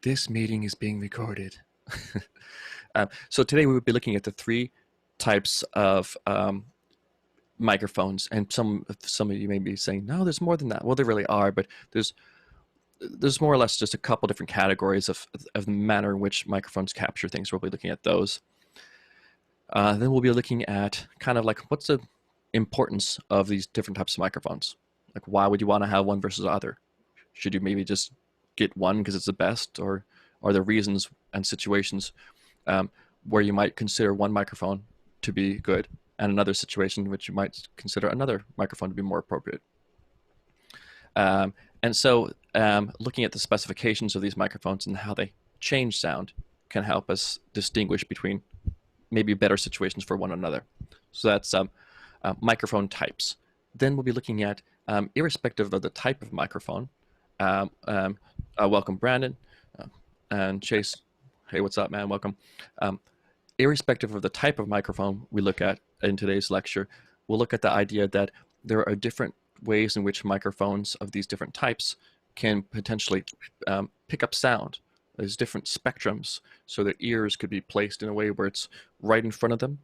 This meeting is being recorded. So today we will be looking at the three types of microphones, and some of you may be saying, no, there's more than that. Well, there really are, but there's more or less just a couple different categories of the manner in which microphones capture things. We'll be looking at those. Then we'll be looking at kind of like what's the importance of these different types of microphones. Like, why would you want to have one versus the other? Should you maybe just get one because it's the best, or are there reasons and situations where you might consider one microphone to be good and another situation which you might consider another microphone to be more appropriate? And so looking at the specifications of these microphones and how they change sound can help us distinguish between maybe better situations for one another. So that's microphone types. Then we'll be looking at, irrespective of the type of microphone, welcome Brandon and Chase. Hey, what's up, man? Welcome. Irrespective of the type of microphone we look at in today's lecture, we'll look at the idea that there are different ways in which microphones of these different types can potentially pick up sound. There's different spectrums, so their ears could be placed in a way where it's right in front of them,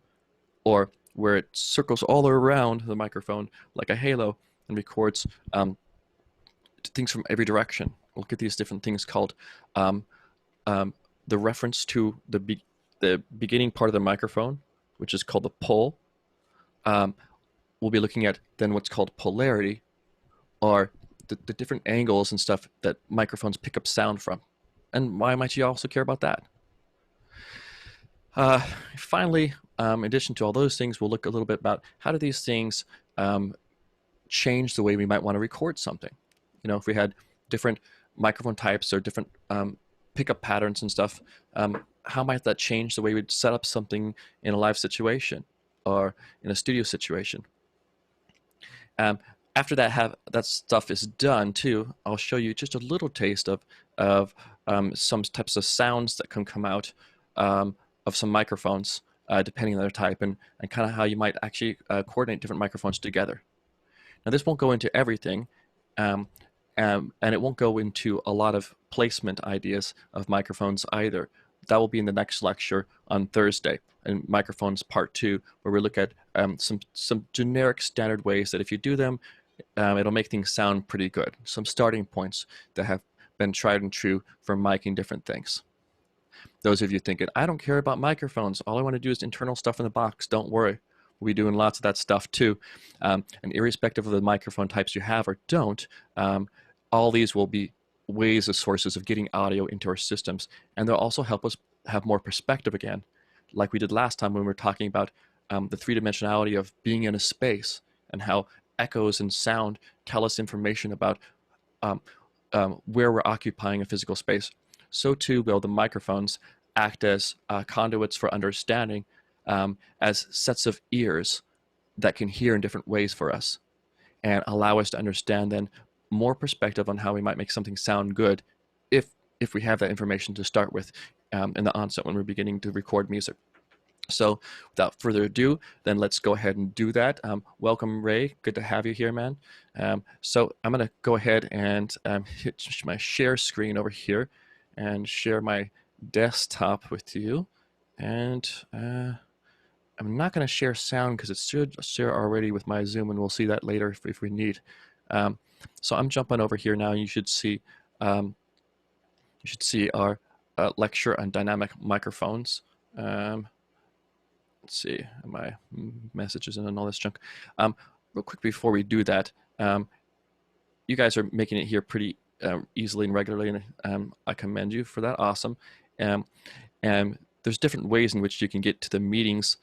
or where it circles all around the microphone like a halo and records things from every direction. We'll get these different things called the reference to the beginning part of the microphone, which is called the pole. We'll be looking at then what's called polarity, or the different angles and stuff that microphones pick up sound from. And why might you also care about that? Finally, in addition to all those things, we'll look a little bit about how do these things change the way we might want to record something. You know, if we had different microphone types or different pickup patterns and stuff, how might that change the way we'd set up something in a live situation or in a studio situation? After that stuff is done too, I'll show you just a little taste of some types of sounds that can come out of some microphones, depending on their type, and kind of how you might actually coordinate different microphones together. Now, this won't go into everything, and it won't go into a lot of placement ideas of microphones either. That will be in the next lecture on Thursday, in Microphones Part 2, where we look at some generic standard ways that if you do them, it'll make things sound pretty good. Some starting points that have been tried and true for miking different things. Those of you thinking, I don't care about microphones, all I want to do is internal stuff in the box, don't worry. We'll be doing lots of that stuff too. And irrespective of the microphone types you have or don't, all these will be ways of sources of getting audio into our systems. And they'll also help us have more perspective again, like we did last time when we were talking about the three-dimensionality of being in a space and how echoes and sound tell us information about where we're occupying a physical space. So too will the microphones act as conduits for understanding, as sets of ears that can hear in different ways for us and allow us to understand then more perspective on how we might make something sound good if we have that information to start with in the onset when we're beginning to record music. So without further ado, then let's go ahead and do that. Welcome, Ray. Good to have you here, man. So I'm going to go ahead and hit my share screen over here and share my desktop with you. And I'm not going to share sound because it should share already with my Zoom, and we'll see that later if we need. So I'm jumping over here now. You should see our lecture on dynamic microphones. Let's see my messages and all this junk. Real quick before we do that, you guys are making it here pretty easily and regularly, and I commend you for that. Awesome. And there's different ways in which you can get to the meetings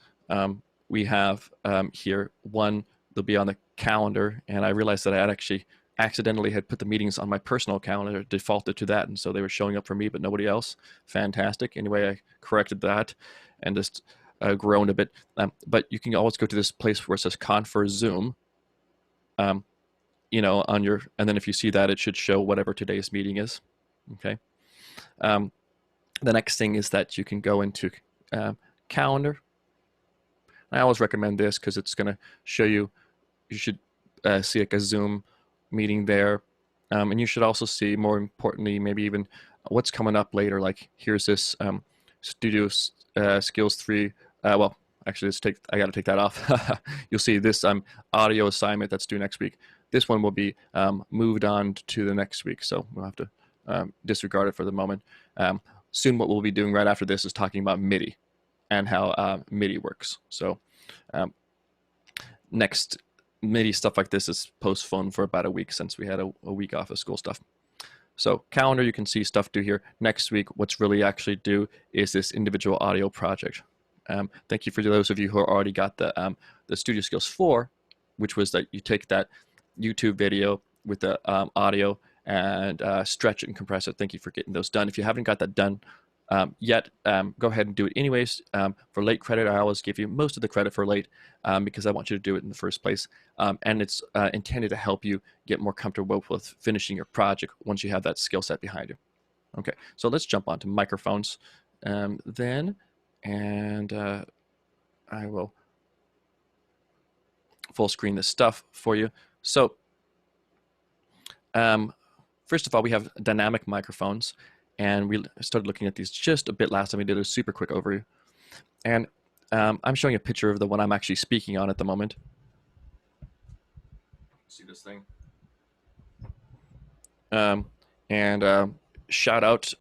we have here. One, they'll be on the calendar, and I realized that I had actually accidentally had put the meetings on my personal calendar, defaulted to that, and so they were showing up for me but nobody else. Fantastic. Anyway, I corrected that and just groaned a bit. But you can always go to this place where it says Confer Zoom, you know, on your, and then if you see that, it should show whatever today's meeting is. Okay. The next thing is that you can go into calendar. I always recommend this because it's going to show you, you should see like a Zoom meeting there. And you should also see, more importantly, maybe even what's coming up later. Like here's this Studio Skills 3. Well, actually, I got to take that off. You'll see this audio assignment that's due next week. This one will be moved on to the next week, so we'll have to disregard it for the moment. Soon, what we'll be doing right after this is talking about MIDI and how MIDI works. So next MIDI stuff like this is postponed for about a week since we had a week off of school stuff. So calendar, you can see stuff due here. Next week, what's really actually due is this individual audio project. Thank you for those of you who already got the Studio Skills 4, which was that you take that YouTube video with the audio and stretch it and compress it. Thank you for getting those done. If you haven't got that done yet, go ahead and do it anyways. For late credit, I always give you most of the credit for late because I want you to do it in the first place. And it's intended to help you get more comfortable with finishing your project once you have that skill set behind you. Okay, so let's jump onto microphones then, and I will full screen this stuff for you. So first of all, we have dynamic microphones, and we started looking at these just a bit last time. We did a super quick overview. And I'm showing a picture of the one I'm actually speaking on at the moment. See this thing? Shout out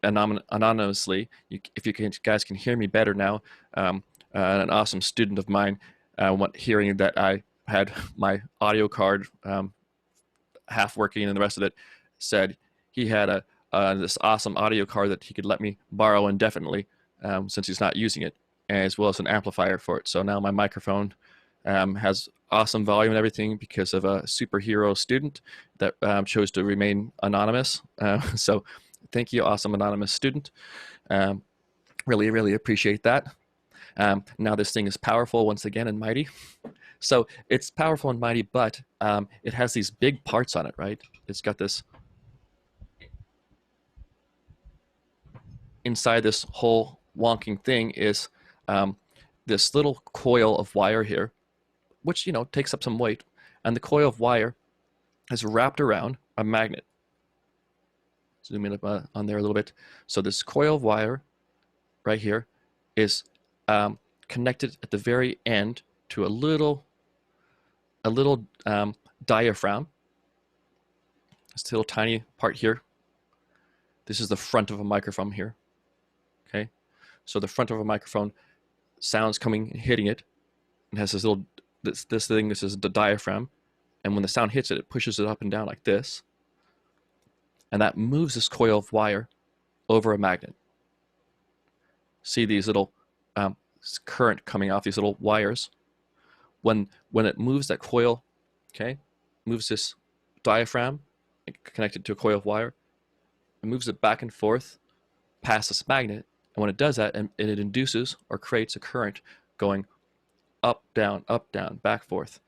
anonymously, if you guys can hear me better now, an awesome student of mine, hearing that I had my audio card half working and the rest of it, said he had this awesome audio card that he could let me borrow indefinitely since he's not using it, as well as an amplifier for it. So now my microphone has awesome volume and everything because of a superhero student that chose to remain anonymous. So thank you, awesome anonymous student. Really, really appreciate that. Now this thing is powerful once again and mighty. So it's powerful and mighty, but it has these big parts on it, right? It's got this, inside this whole wonking thing is this little coil of wire here, which, takes up some weight. And the coil of wire is wrapped around a magnet. Zoom in on there a little bit. So this coil of wire right here is connected at the very end to a little diaphragm. This little tiny part here. This is the front of a microphone here. Okay, so the front of a microphone, sounds coming and hitting it, and has this little this thing. This is the diaphragm, and when the sound hits it, it pushes it up and down like this, and that moves this coil of wire over a magnet. See these little current coming off these little wires. When it moves that coil, okay, moves this diaphragm connected to a coil of wire, it moves it back and forth past this magnet, and when it does that, it induces or creates a current going up, down, back, forth,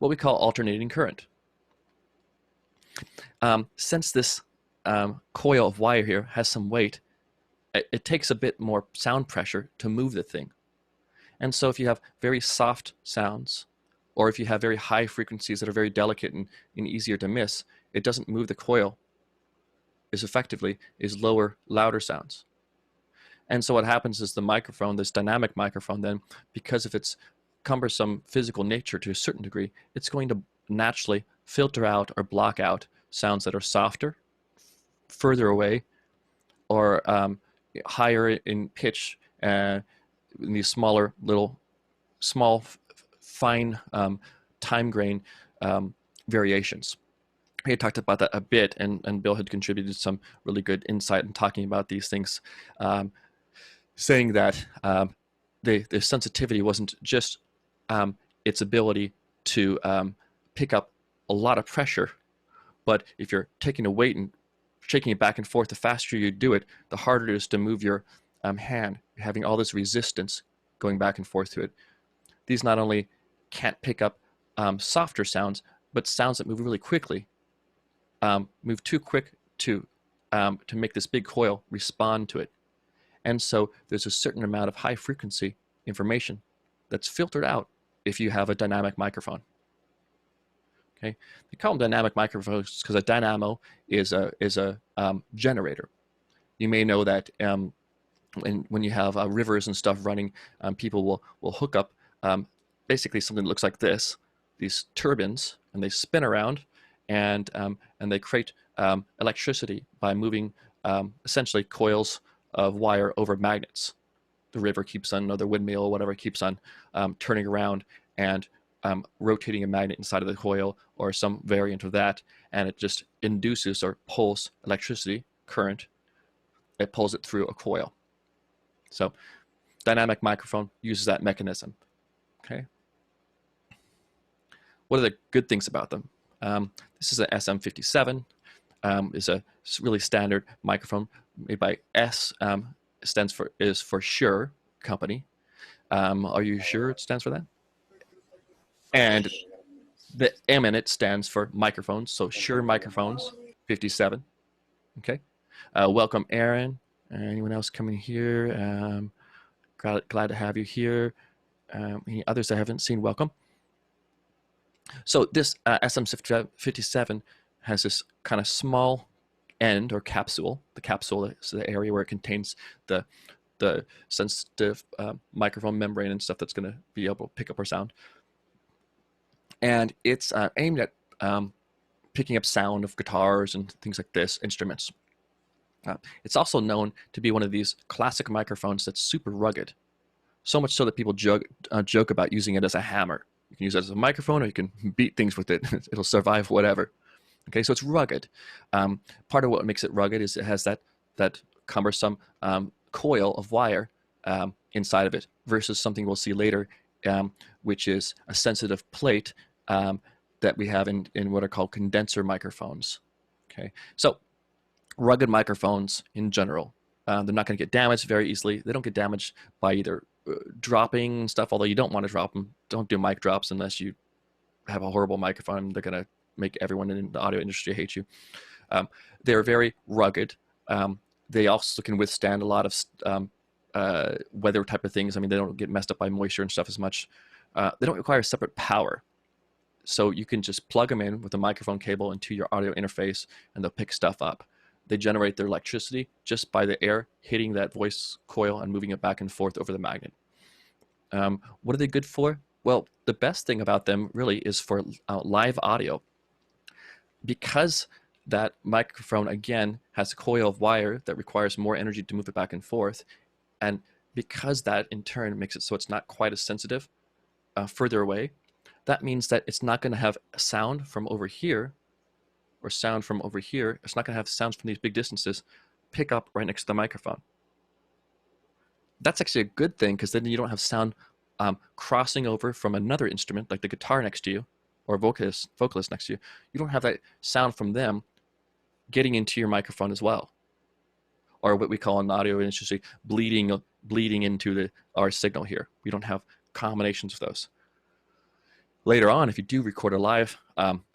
what we call alternating current. Since this coil of wire here has some weight, it takes a bit more sound pressure to move the thing. And so if you have very soft sounds, or if you have very high frequencies that are very delicate and easier to miss, it doesn't move the coil as effectively as lower, louder sounds. And so what happens is the microphone, this dynamic microphone then, because of its cumbersome physical nature to a certain degree, it's going to naturally filter out or block out sounds that are softer, further away, or higher in pitch, in these smaller little, fine time grain variations. We had talked about that a bit, and Bill had contributed some really good insight in talking about these things, saying that the sensitivity wasn't just its ability to pick up a lot of pressure, but if you're taking a weight and shaking it back and forth, the faster you do it, the harder it is to move your hand. You're having all this resistance going back and forth to it. These not only can't pick up softer sounds, but sounds that move really quickly, move too quick to make this big coil respond to it. And so there's a certain amount of high frequency information that's filtered out if you have a dynamic microphone. Okay, they call them dynamic microphones because a dynamo is a generator. you may know that when you have rivers and stuff running, people will hook up basically something that looks like this, these turbines, and they spin around, and they create electricity by moving essentially coils of wire over magnets. The river keeps on, or the windmill, or whatever, keeps on turning around and rotating a magnet inside of the coil or some variant of that, and it just induces or pulls electricity current. It pulls it through a coil. So dynamic microphone uses that mechanism. Okay. What are the good things about them? This is an SM57. Is a really standard microphone made by S. Is for Shure company. Are you sure it stands for that? And the M in it stands for microphones. So Shure microphones 57. Okay. Welcome, Aaron. Anyone else coming here? Glad to have you here. Any others I haven't seen, welcome. So this SM57 has this kind of small end or capsule. The capsule is the area where it contains the sensitive microphone membrane and stuff that's going to be able to pick up our sound. And it's aimed at picking up sound of guitars and things like this, instruments. It's also known to be one of these classic microphones that's super rugged. So much so that people joke about using it as a hammer. You can use it as a microphone, or you can beat things with it. It'll survive whatever. Okay, so it's rugged. Part of what makes it rugged is it has that cumbersome coil of wire inside of it, versus something we'll see later, which is a sensitive plate that we have in what are called condenser microphones. Okay, so rugged microphones in general, they're not going to get damaged very easily. They don't get damaged by either dropping stuff, although you don't want to drop them. Don't do mic drops unless you have a horrible microphone. They're going to make everyone in the audio industry hate you. They're very rugged. They also can withstand a lot of weather type of things. I mean, they don't get messed up by moisture and stuff as much. They don't require separate power. So you can just plug them in with a microphone cable into your audio interface, and they'll pick stuff up. They generate their electricity just by the air hitting that voice coil and moving it back and forth over the magnet. What are they good for? Well, the best thing about them really is for live audio. Because that microphone, again, has a coil of wire that requires more energy to move it back and forth, and because that in turn makes it so it's not quite as sensitive further away, that means that it's not going to have sound from over here or sound from over here. It's not going to have sounds from these big distances pick up right next to the microphone. That's actually a good thing, because then you don't have sound crossing over from another instrument like the guitar next to you or vocalist next to you. You don't have that sound from them getting into your microphone as well, or what we call in the audio industry bleeding into our signal here. We don't have combinations of those. Later on, if you do record a live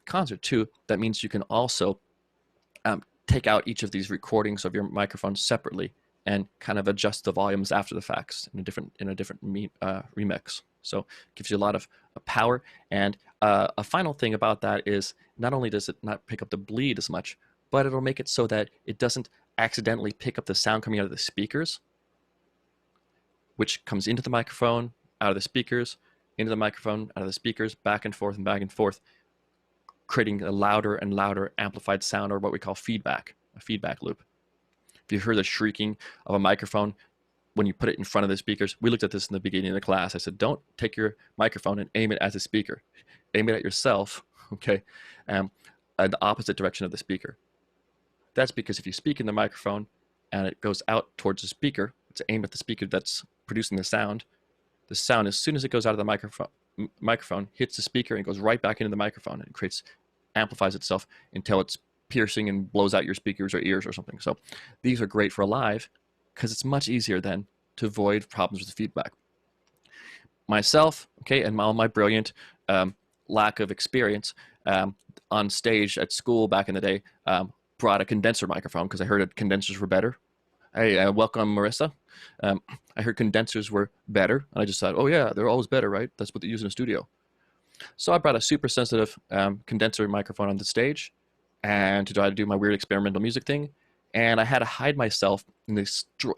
concert too, that means you can also take out each of these recordings of your microphone separately and kind of adjust the volumes after the facts in a different remix. So it gives you a lot of power. And a final thing about that is, not only does it not pick up the bleed as much, but it'll make it so that it doesn't accidentally pick up the sound coming out of the speakers, which comes into the microphone, out of the speakers, into the microphone, out of the speakers, back and forth, creating a louder and louder amplified sound, or what we call feedback, a feedback loop. If you heard the shrieking of a microphone when you put it in front of the speakers, we looked at this in the beginning of the class. I said, don't take your microphone and aim it at the speaker. Aim it at yourself, okay, in the opposite direction of the speaker. That's because if you speak in the microphone and it goes out towards the speaker, it's aimed at the speaker that's producing the sound, as soon as it goes out of the microphone hits the speaker and goes right back into the microphone, and amplifies itself until it's piercing and blows out your speakers or ears or something. So these are great for live, because it's much easier then to avoid problems with feedback. Myself, okay, and all my brilliant lack of experience on stage at school back in the day, brought a condenser microphone because I heard that condensers were better. Hey, welcome, Marissa. I heard condensers were better, and I just thought, oh yeah, they're always better, right? That's what they use in a studio. So I brought a super sensitive condenser microphone on the stage, and to try to do my weird experimental music thing, and I had to hide myself in the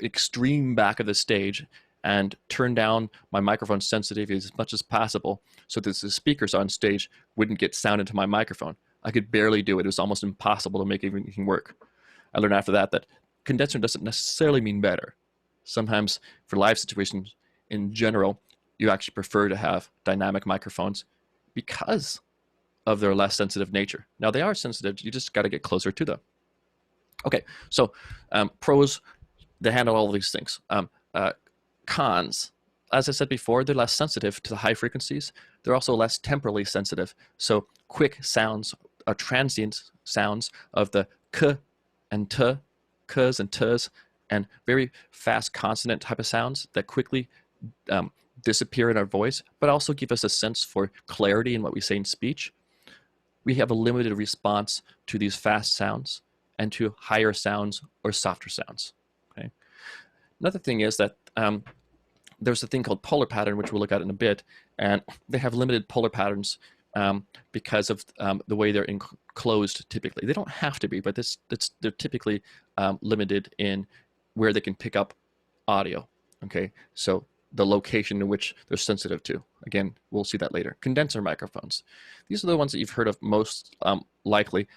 extreme back of the stage and turn down my microphone sensitivity as much as possible so that the speakers on stage wouldn't get sound into my microphone. I could barely do it. It was almost impossible to make anything work. I learned after that that condenser doesn't necessarily mean better. Sometimes for live situations in general, you actually prefer to have dynamic microphones because of their less sensitive nature. Now they are sensitive, you just got to get closer to them. Okay, so pros, they handle all of these things. Cons, as I said before, they're less sensitive to the high frequencies. They're also less temporally sensitive. So quick sounds, transient sounds of the k and t, k's and t's, and very fast consonant type of sounds that quickly disappear in our voice, but also give us a sense for clarity in what we say in speech. We have a limited response to these fast sounds and to higher sounds or softer sounds. Okay. Another thing is that there's a thing called polar pattern, which we'll look at in a bit, and they have limited polar patterns because of the way they're enclosed typically. They don't have to be, but they're typically limited in where they can pick up audio. Okay, so the location in which they're sensitive to. Again, we'll see that later. Condenser microphones. These are the ones that you've heard of most likely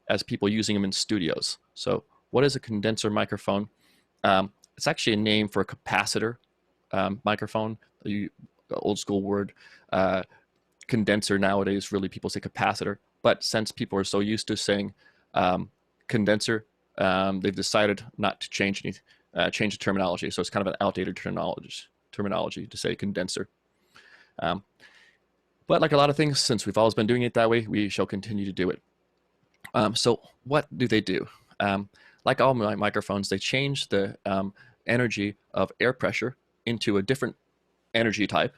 as people using them in studios. So what is a condenser microphone? It's actually a name for a capacitor microphone. Old school word. Condenser nowadays, really people say capacitor. But since people are so used to saying condenser, they've decided not to change the terminology. So it's kind of an outdated terminology to say condenser. But like a lot of things, since we've always been doing it that way, we shall continue to do it. So what do they do? Like all microphones, they change the energy of air pressure into a different energy type,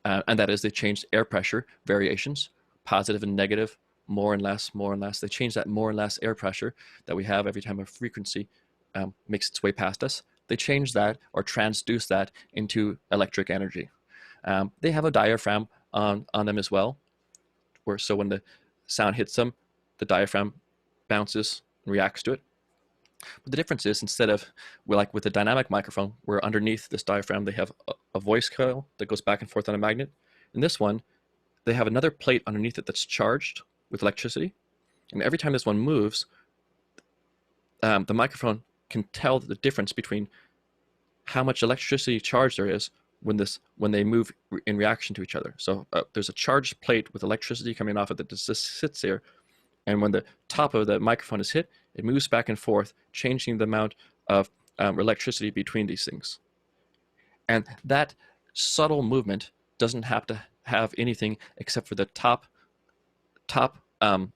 and that is they change air pressure variations, positive and negative, more and less, more and less. They change that more and less air pressure that we have every time a frequency makes its way past us. They change that or transduce that into electric energy. They have a diaphragm on them as well, so when the sound hits them, the diaphragm bounces and reacts to it. But the difference is, instead of, like with a dynamic microphone, where underneath this diaphragm they have a voice coil that goes back and forth on a magnet, in this one they have another plate underneath it that's charged with electricity, and every time this one moves, the microphone can tell the difference between how much electricity charge there is when they move in reaction to each other. So there's a charged plate with electricity coming off it that just sits there, and when the top of the microphone is hit, it moves back and forth, changing the amount of electricity between these things. And that subtle movement doesn't have to have anything except for the top diaphragm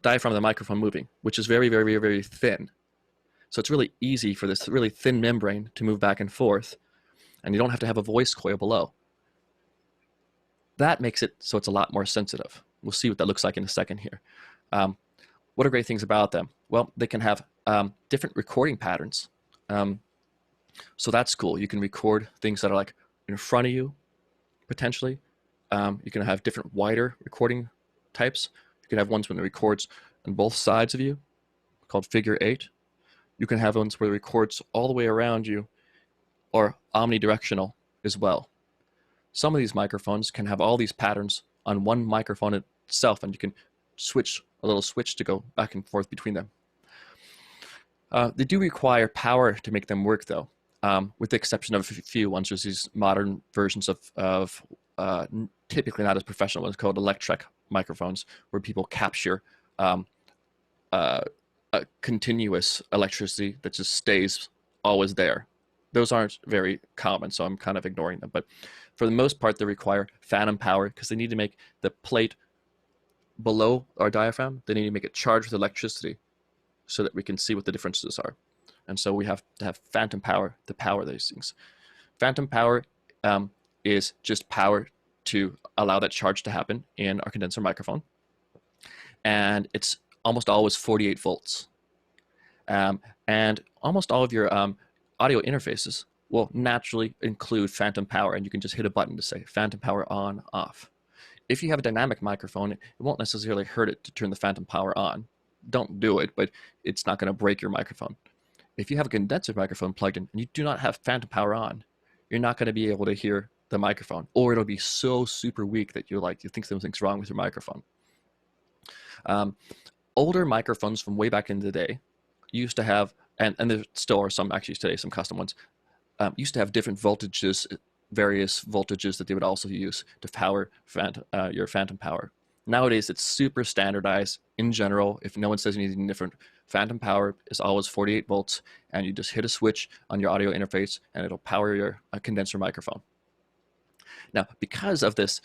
of the microphone moving, which is very, very, very, very thin. So it's really easy for this really thin membrane to move back and forth, and you don't have to have a voice coil below. That makes it so it's a lot more sensitive. We'll see what that looks like in a second here. What are great things about them? Well, they can have different recording patterns. So that's cool. You can record things that are like in front of you, potentially. You can have different wider recording types. You can have ones when it records on both sides of you, called figure 8. You can have ones where it records all the way around you, or omnidirectional as well. Some of these microphones can have all these patterns on one microphone itself, and you can switch a little switch to go back and forth between them. They do require power to make them work, though, with the exception of a few ones. There's these modern versions of typically not as professional ones called electric microphones, where people capture a continuous electricity that just stays always there. Those aren't very common, so I'm kind of ignoring them. But for the most part, they require phantom power because they need to make the plate below our diaphragm, they need to make it charged with electricity so that we can see what the differences are. And so we have to have phantom power to power these things. Phantom power is just power to allow that charge to happen in our condenser microphone. And it's almost always 48 volts. And almost all of your audio interfaces will naturally include phantom power, and you can just hit a button to say phantom power on, off. If you have a dynamic microphone, it won't necessarily hurt it to turn the phantom power on. don't do it, but it's not going to break your microphone. If you have a condenser microphone plugged in and you do not have phantom power on, you're not going to be able to hear the microphone, or it'll be so super weak that you think something's wrong with your microphone. Older microphones from way back in the day used to have, and there still are some actually today, some custom ones, used to have different voltages, various voltages that they would also use to power your phantom power. Nowadays, it's super standardized in general. If no one says anything different, phantom power is always 48 volts, and you just hit a switch on your audio interface, and it'll power your condenser microphone. Now, because of this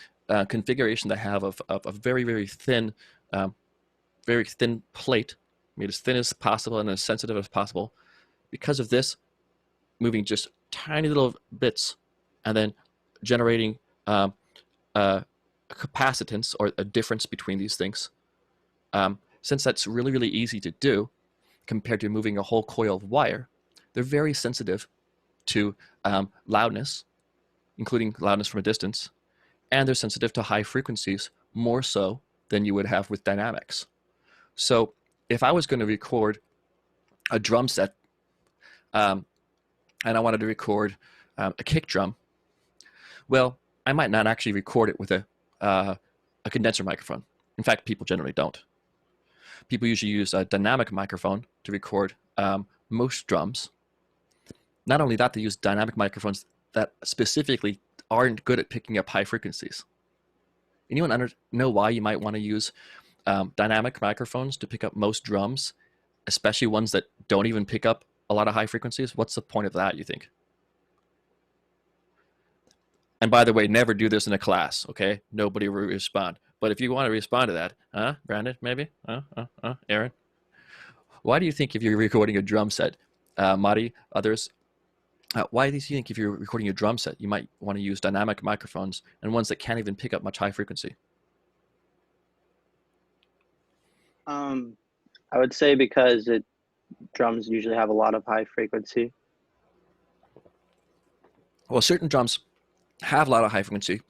configuration they have of a very, very thin plate, made as thin as possible and as sensitive as possible, because of this, moving just tiny little bits and then generating a capacitance, or a difference between these things. Since that's really, really easy to do compared to moving a whole coil of wire, they're very sensitive to loudness, including loudness from a distance, and they're sensitive to high frequencies more so than you would have with dynamics. So if I was going to record a drum set, and I wanted to record a kick drum, well, I might not actually record it with a condenser microphone. In fact, people generally don't. People usually use a dynamic microphone to record most drums. Not only that, they use dynamic microphones that specifically aren't good at picking up high frequencies. Anyone know why you might want to use dynamic microphones to pick up most drums, especially ones that don't even pick up a lot of high frequencies? What's the point of that, you think? And by the way, never do this in a class, okay? Nobody will respond. But if you want to respond to that, Brandon, maybe? Aaron? Why do you think if you're recording a drum set, Madi, others, why do you think if you're recording a drum set, you might want to use dynamic microphones and ones that can't even pick up much high frequency? I would say because drums usually have a lot of high frequency. Well, certain drums have a lot of high frequency,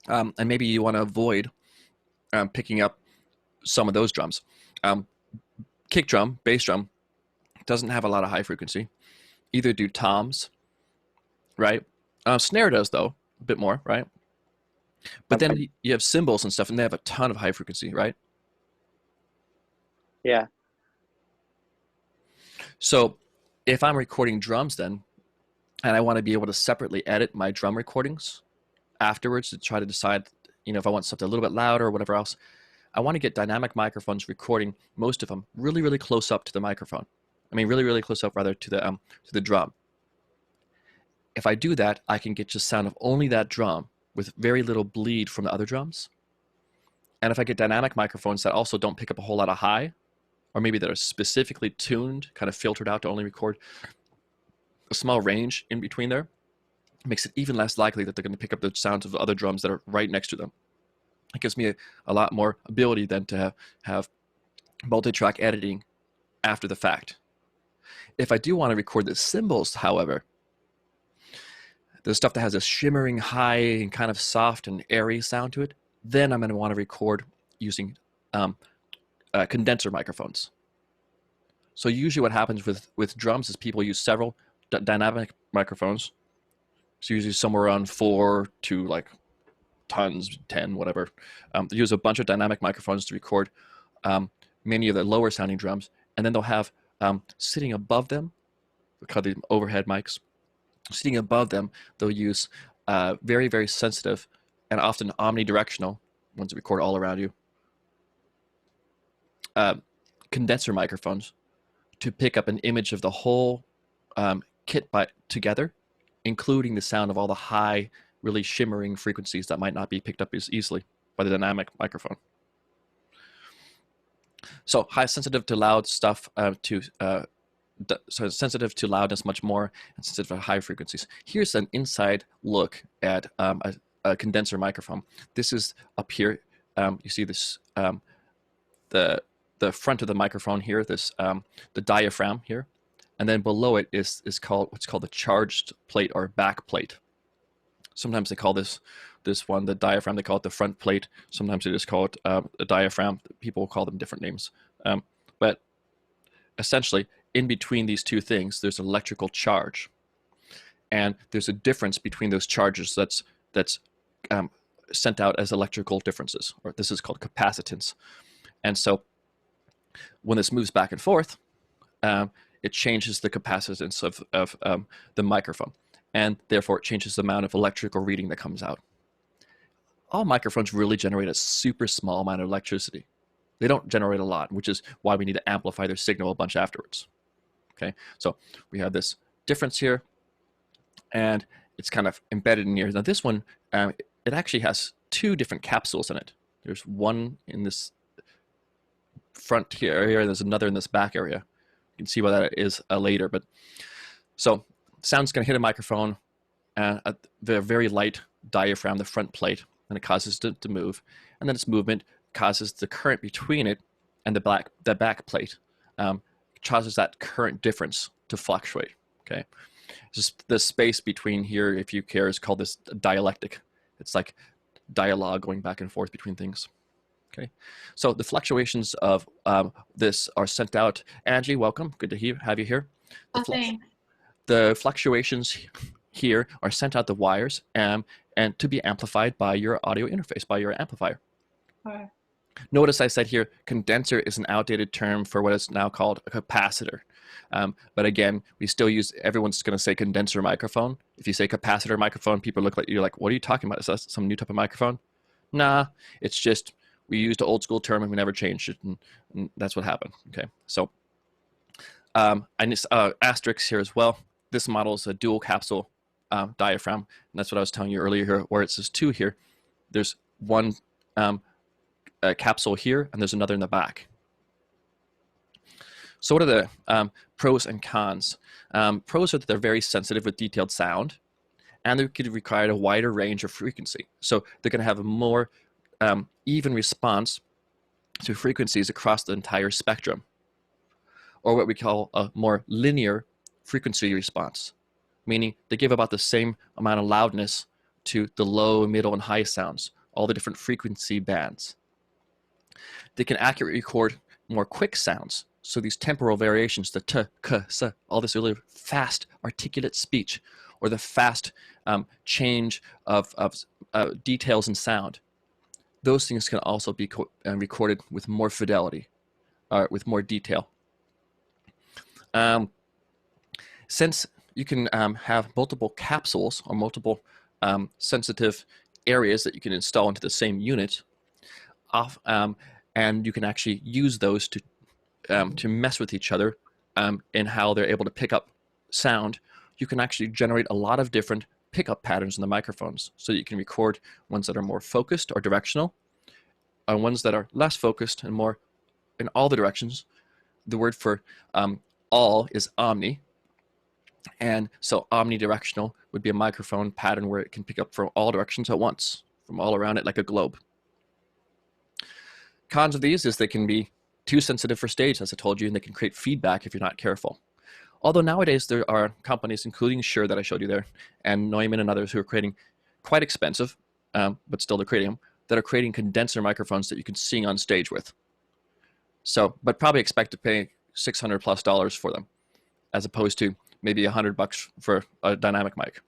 and maybe you want to avoid picking up some of those drums. Kick drum, bass drum, doesn't have a lot of high frequency. Either do toms, right? Snare does, though, a bit more, right? But Okay. then you have cymbals and stuff, and they have a ton of high frequency, right? Yeah. So if I'm recording drums then, and I want to be able to separately edit my drum recordings afterwards to try to decide, if I want something a little bit louder or whatever else, I want to get dynamic microphones recording most of them really, really close up to the microphone. I mean, really, really close up rather to the drum. If I do that, I can get just sound of only that drum with very little bleed from the other drums. And if I get dynamic microphones that also don't pick up a whole lot of high, or maybe that are specifically tuned, kind of filtered out to only record a small range in between there, it makes it even less likely that they're going to pick up the sounds of the other drums that are right next to them. It gives me a lot more ability then to have multi-track editing after the fact. If I do want to record the cymbals, however, the stuff that has a shimmering high and kind of soft and airy sound to it, then I'm going to want to record using condenser microphones. So usually what happens with drums is people use several dynamic microphones. So usually somewhere around 4 to like tons, 10, whatever. They use a bunch of dynamic microphones to record many of the lower sounding drums, and then they'll have sitting above them, we call them overhead mics. Sitting above them, they'll use very, very sensitive and often omnidirectional, ones that record all around you, condenser microphones to pick up an image of the whole kit together, including the sound of all the high, really shimmering frequencies that might not be picked up as easily by the dynamic microphone. So high sensitive to loud stuff, so sensitive to loudness much more, and sensitive to high frequencies. Here's an inside look at a condenser microphone. This is up here. You see this, the front of the microphone here, this the diaphragm here, and then below it is called what's called the charged plate or back plate. Sometimes they call this one the diaphragm. They call it the front plate. Sometimes they just call it a diaphragm. People call them different names. But essentially, in between these two things, there's an electrical charge, and there's a difference between those charges that's um, sent out as electrical differences, or this is called capacitance. And so when this moves back and forth, um, it changes the capacitance of the microphone, and therefore it changes the amount of electrical reading that comes out. All microphones really generate a super small amount of electricity. They don't generate a lot, which is why we need to amplify their signal a bunch afterwards. Okay, so we have this difference here, and it's kind of embedded in here. Now this one, it actually has two different capsules in it. There's one in this front here area, and there's another in this back area. You can see why that is later. But so sound's going to hit a microphone at the very light diaphragm, the front plate, and it causes it to move. And then its movement causes the current between it and the back plate, causes that current difference to fluctuate. Okay, just the space between here, if you care, is called this dialectic. It's like dialogue going back and forth between things. Okay, so the fluctuations of this are sent out. Angie, welcome. Good to have you here. The fluctuations here are sent out the wires and to be amplified by your audio interface, by your amplifier. Okay. Notice I said here, condenser is an outdated term for what is now called a capacitor. But again, we still use, everyone's going to say condenser microphone. If you say capacitor microphone, people look like you're like, what are you talking about? Is that some new type of microphone? Nah, it's just, we used an old school term and we never changed it, and that's what happened. Okay, so I need asterisks here as well. This model is a dual capsule diaphragm, and that's what I was telling you earlier here, where it says two here. There's one capsule here, and there's another in the back. So what are the pros and cons? Pros are that they're very sensitive with detailed sound, and they could require a wider range of frequency. So they're going to have a more even response to frequencies across the entire spectrum, or what we call a more linear frequency response, meaning they give about the same amount of loudness to the low, middle, and high sounds, all the different frequency bands. They can accurately record more quick sounds, so these temporal variations, the t, k, s, all this really fast articulate speech, or the fast change of details in sound, those things can also be recorded with more fidelity, with more detail. Since you can have multiple capsules or multiple sensitive areas that you can install into the same unit, and you can actually use those to mess with each other in how they're able to pick up sound, you can actually generate a lot of different pickup patterns in the microphones, so that you can record ones that are more focused or directional, and ones that are less focused and more in all the directions. The word for all is omni, and so omnidirectional would be a microphone pattern where it can pick up from all directions at once, from all around it like a globe. Cons of these is they can be too sensitive for stage, as I told you, and they can create feedback if you're not careful. Although nowadays there are companies, including Shure that I showed you there, and Neumann and others, who are creating quite expensive, but still they're creating them, that are creating condenser microphones that you can sing on stage with. So, but probably expect to pay $600+ for them, as opposed to maybe $100 for a dynamic mic,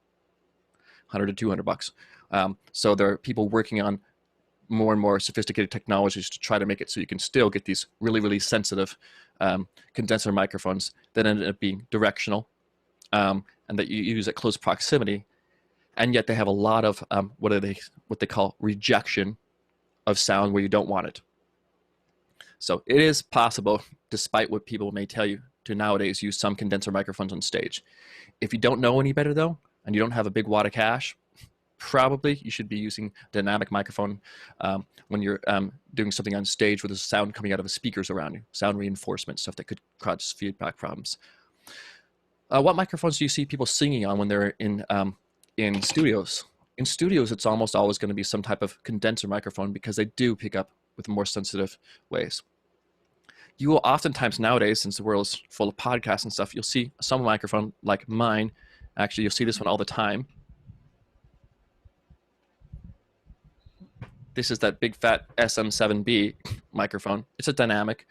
$100 to $200. So there are people working on more and more sophisticated technologies to try to make it so you can still get these really, really sensitive condenser microphones that end up being directional, and that you use at close proximity, and yet they have a lot of what they call rejection of sound where you don't want it. So it is possible, despite what people may tell you, to nowadays use some condenser microphones on stage. If you don't know any better though, and you don't have a big wad of cash, probably you should be using dynamic microphone when you're doing something on stage with the sound coming out of the speakers around you, sound reinforcement, stuff that could cause feedback problems. What microphones do you see people singing on when they're in studios? In studios, it's almost always going to be some type of condenser microphone, because they do pick up with more sensitive ways. You will oftentimes nowadays, since the world is full of podcasts and stuff, you'll see some microphone like mine. Actually, you'll see this one all the time. This is that big fat SM7B microphone. It's a dynamic.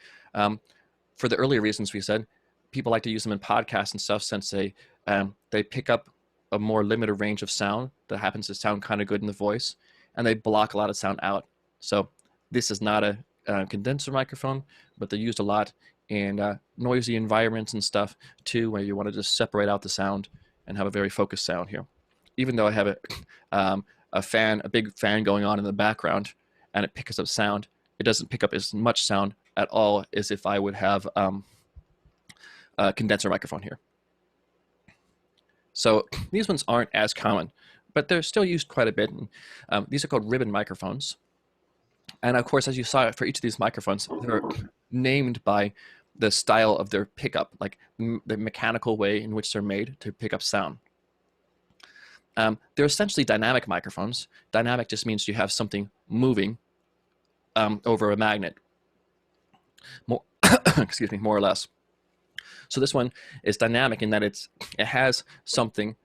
for the earlier reasons we said, people like to use them in podcasts and stuff since they pick up a more limited range of sound that happens to sound kind of good in the voice, and they block a lot of sound out. So this is not a condenser microphone, but they're used a lot in noisy environments and stuff too, where you want to just separate out the sound and have a very focused sound here. Even though I have a big fan going on in the background, and it picks up sound, it doesn't pick up as much sound at all as if I would have a condenser microphone here. So these ones aren't as common, but they're still used quite a bit. These are called ribbon microphones. And of course, as you saw, for each of these microphones, they're named by the style of their pickup, like the mechanical way in which they're made to pick up sound. They're essentially dynamic microphones. Dynamic just means you have something moving over a magnet, excuse me, more or less. So this one is dynamic in that it has something,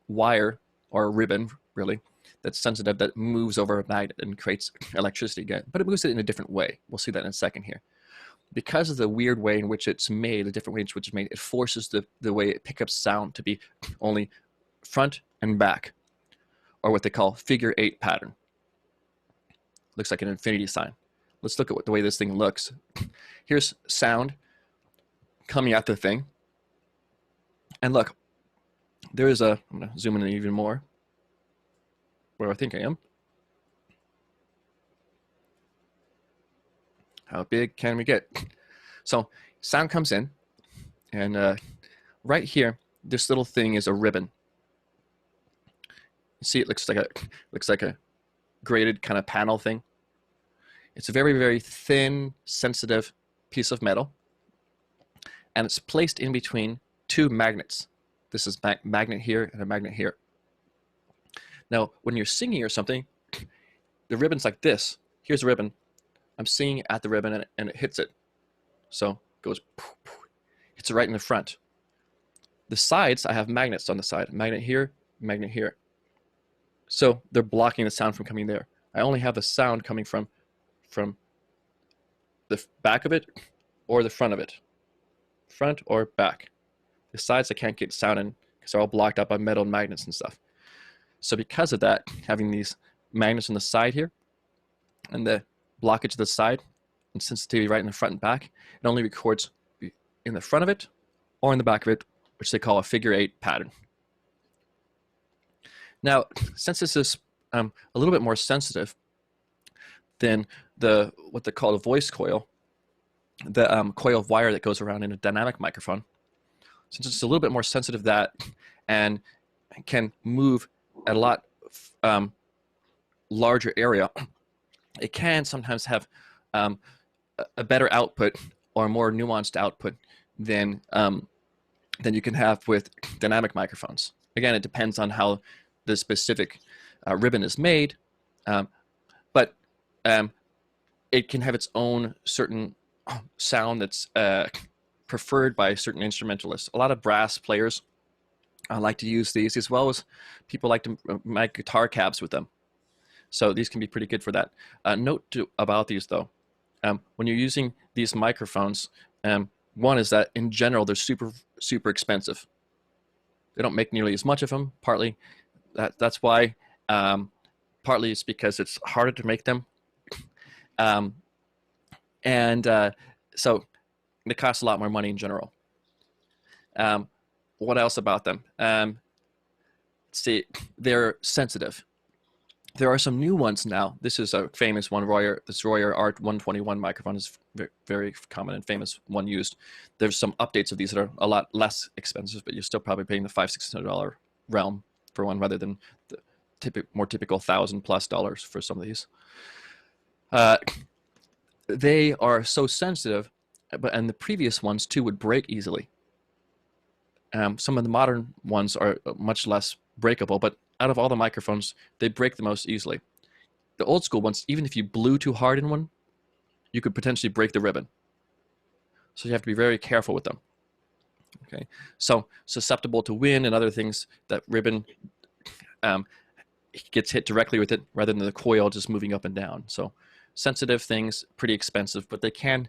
wire or a ribbon, really, that's sensitive, that moves over a magnet and creates electricity again, but it moves it in a different way. We'll see that in a second here. Because of the weird way in which it's made, the different way in which it's made, it forces the way it picks up sound to be only front and back, or what they call figure-8 pattern. Looks like an infinity sign. Let's look at the way this thing looks. Here's sound coming at the thing. And look, there is I'm going to zoom in even more, where I think I am. How big can we get? So sound comes in, and right here, this little thing is a ribbon. You see, it looks like a graded kind of panel thing. It's a very, very thin, sensitive piece of metal, and it's placed in between two magnets. This is magnet here and a magnet here. Now, when you're singing or something, the ribbon's like this. Here's a ribbon. I'm singing at the ribbon, and it hits it. So it goes, poof, poof, hits it right in the front. The sides, I have magnets on the side. Magnet here, magnet here. So they're blocking the sound from coming there. I only have the sound coming from the back of it or the front of it. Front or back. The sides I can't get sound in because they're all blocked up by metal magnets and stuff. So because of that, having these magnets on the side here and the blockage to the side and sensitivity right in the front and back, it only records in the front of it or in the back of it, which they call a figure-8 pattern. Now, since this is a little bit more sensitive than what they call a voice coil, the coil of wire that goes around in a dynamic microphone, since it's a little bit more sensitive to that and can move at a lot larger area, it can sometimes have a better output or a more nuanced output than you can have with dynamic microphones. Again, it depends on how the specific ribbon is made, but it can have its own certain sound that's preferred by certain instrumentalists. A lot of brass players like to use these, as well as people like to make guitar cabs with them. So these can be pretty good for that. Note about these, though. When you're using these microphones, one is that in general they're super, super expensive. They don't make nearly as much of them. Partly that's why. Partly it's because it's harder to make them, so they cost a lot more money in general. What else about them? Let's see, they're sensitive. There are some new ones now. This is a famous one, this Royer Art-121 microphone is very common and famous one used. There's some updates of these that are a lot less expensive, but you're still probably paying the $500-$600 realm for one, rather than the more typical $1,000+ for some of these. They are so sensitive, and the previous ones too would break easily. Some of the modern ones are much less breakable, but out of all the microphones, they break the most easily. The old school ones, even if you blew too hard in one, you could potentially break the ribbon. So you have to be very careful with them. Okay, so susceptible to wind and other things, that ribbon gets hit directly with it rather than the coil just moving up and down. So sensitive things, pretty expensive, but they can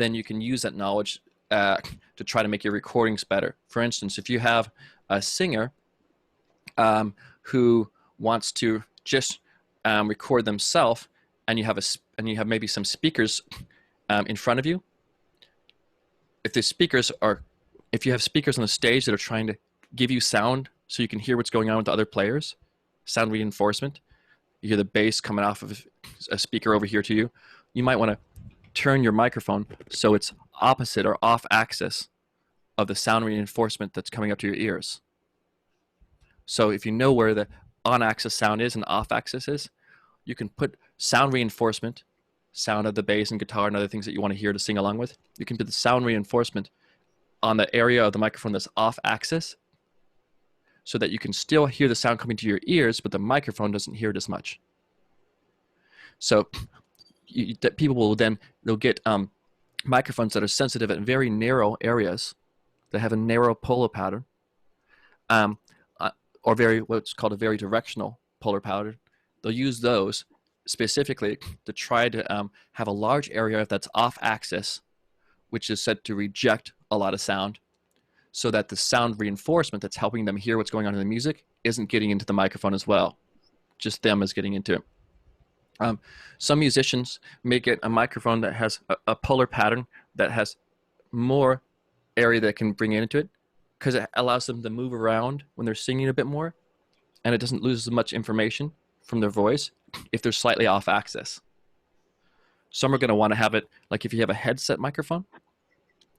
then you can use that knowledge to try to make your recordings better. For instance, if you have a singer who wants to just record themselves, and you have maybe some speakers in front of you. If you have speakers on the stage that are trying to give you sound so you can hear what's going on with the other players, sound reinforcement. You hear the bass coming off of a speaker over here to you. You might want to turn your microphone so it's opposite or off axis of the sound reinforcement that's coming up to your ears. So if you know where the on axis sound is and off axis is, you can put sound reinforcement, sound of the bass and guitar and other things that you want to hear to sing along with. You can put the sound reinforcement on the area of the microphone that's off axis so that you can still hear the sound coming to your ears, but the microphone doesn't hear it as much. So people will they'll get microphones that are sensitive at very narrow areas that have a narrow polar pattern, or what's called a very directional polar pattern. They'll use those specifically to try to have a large area that's off axis, which is said to reject a lot of sound, so that the sound reinforcement that's helping them hear what's going on in the music isn't getting into the microphone as well. Just them is getting into it. Some musicians may get a microphone that has a polar pattern that has more area that can bring into it, because it allows them to move around when they're singing a bit more, and it doesn't lose as much information from their voice if they're slightly off axis. Some are going to want to have it, like if you have a headset microphone.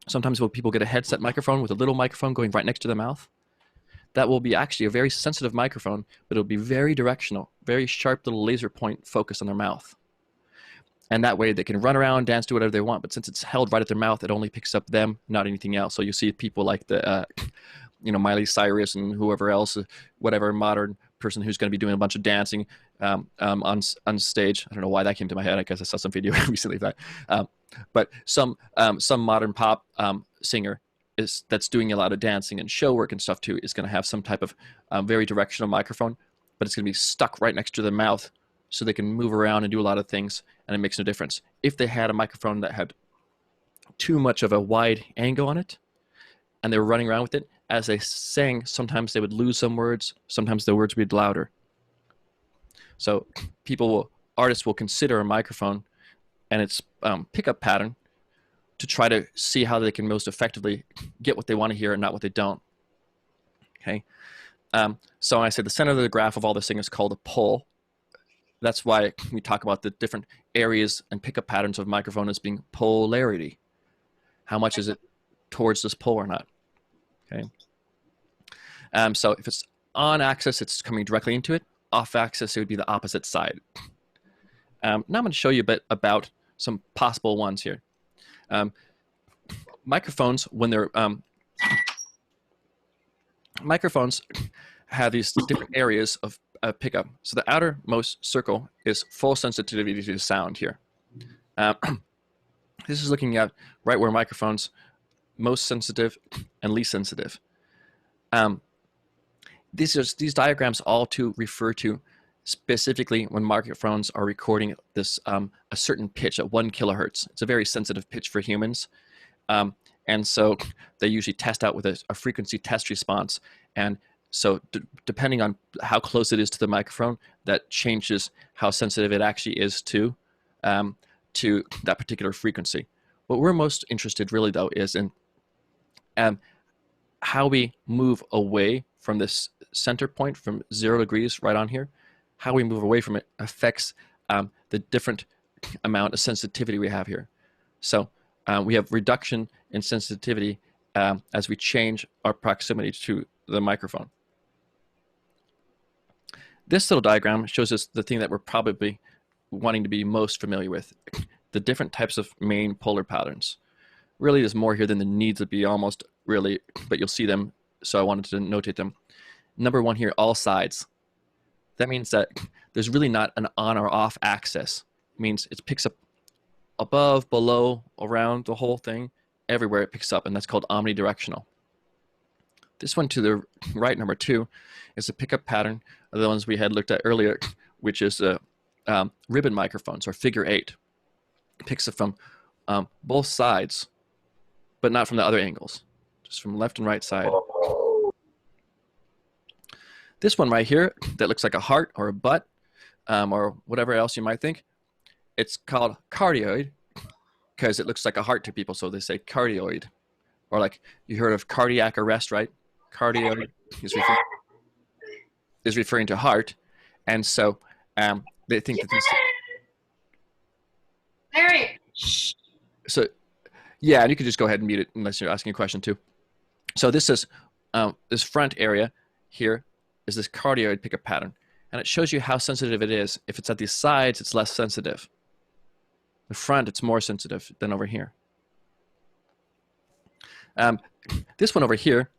Sometimes when people get a headset microphone with a little microphone going right next to their mouth, that will be actually a very sensitive microphone, but it'll be very directional, very sharp little laser point focus on their mouth. And that way they can run around, dance, do whatever they want, but since it's held right at their mouth, it only picks up them, not anything else. So you see people like the, Miley Cyrus and whoever else, whatever modern person who's going to be doing a bunch of dancing on stage. I don't know why that came to my head. I guess I saw some video recently of that. But some modern pop singer that's doing a lot of dancing and show work and stuff too is going to have some type of very directional microphone, but it's going to be stuck right next to their mouth so they can move around and do a lot of things, and it makes no difference. If they had a microphone that had too much of a wide angle on it and they were running around with it, as they sang, sometimes they would lose some words, sometimes the words would be louder. So artists will consider a microphone and its pickup pattern to try to see how they can most effectively get what they want to hear and not what they don't. Okay, so when I say the center of the graph of all this thing is called a pole. That's why we talk about the different areas and pickup patterns of microphone as being polarity. How much is it towards this pole or not? Okay. So if it's on axis, it's coming directly into it. Off axis, it would be the opposite side. Now I'm going to show you a bit about some possible ones here. Microphones, when they're microphones have these different areas of pickup. So the outermost circle is full sensitivity to sound here. This is looking at right where microphones most sensitive and least sensitive. These diagrams all to refer to specifically when microphones are recording this a certain pitch at 1 kilohertz. It's a very sensitive pitch for humans. And so they usually test out with a frequency test response. And so depending on how close it is to the microphone, that changes how sensitive it actually is to that particular frequency. What we're most interested really though is in how we move away from this center point from 0 degrees right on here. How we move away from it affects the different amount of sensitivity we have here. So we have reduction in sensitivity as we change our proximity to the microphone. This little diagram shows us the thing that we're probably wanting to be most familiar with, the different types of main polar patterns. Really, there's more here than there needs to be almost, really, but you'll see them, so I wanted to notate them. Number 1 here, all sides. That means that there's really not an on or off axis. It means it picks up above, below, around the whole thing, everywhere it picks up, and that's called omnidirectional. This one to the right, number 2, is a pickup pattern of the ones we had looked at earlier, which is ribbon microphones, or figure 8. It picks up from both sides, but not from the other angles, just from left and right side. This one right here that looks like a heart or a butt or whatever else you might think, it's called cardioid because it looks like a heart to people, so they say cardioid. Or like you heard of cardiac arrest, right? Cardioid is referring to heart, and so they think that these. Larry. So yeah, and you can just go ahead and mute it unless you're asking a question too. So this is this front area here is this cardioid pickup pattern, and it shows you how sensitive it is. If it's at the sides, it's less sensitive. The front, it's more sensitive than over here. This one over here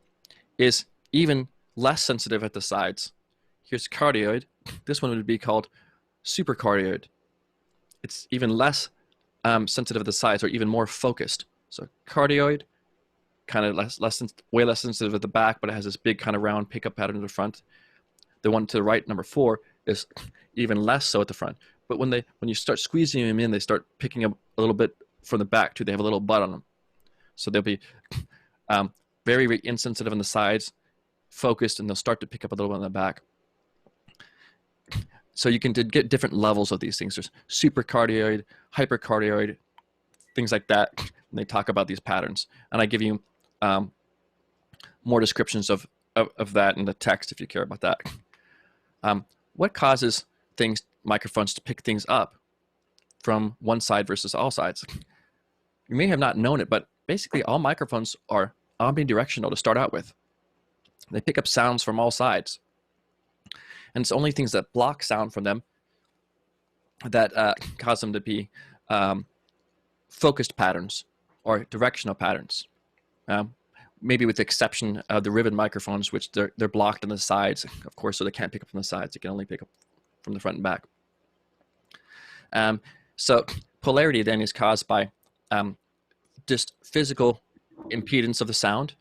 is even less sensitive at the sides. Here's cardioid. This one would be called supercardioid. It's even less sensitive at the sides, or even more focused. So cardioid, kind of way less sensitive at the back, but it has this big kind of round pickup pattern in the front. The one to the right, number 4, is even less so at the front. But when you start squeezing them in, they start picking up a little bit from the back too. They have a little butt on them, so they'll be very, very insensitive on the sides, focused, and they'll start to pick up a little bit on the back. So you can get different levels of these things. There's supercardioid, hypercardioid, things like that. And they talk about these patterns, and I give you more descriptions of that in the text if you care about that. What causes microphones to pick things up from one side versus all sides? You may have not known it, but basically all microphones are omnidirectional to start out with. They pick up sounds from all sides. And it's only things that block sound from them that cause them to be focused patterns or directional patterns. Maybe with the exception of the ribbon microphones, which they're blocked on the sides, of course, so they can't pick up from the sides. They can only pick up from the front and back. So polarity then is caused by just physical impedance of the sound,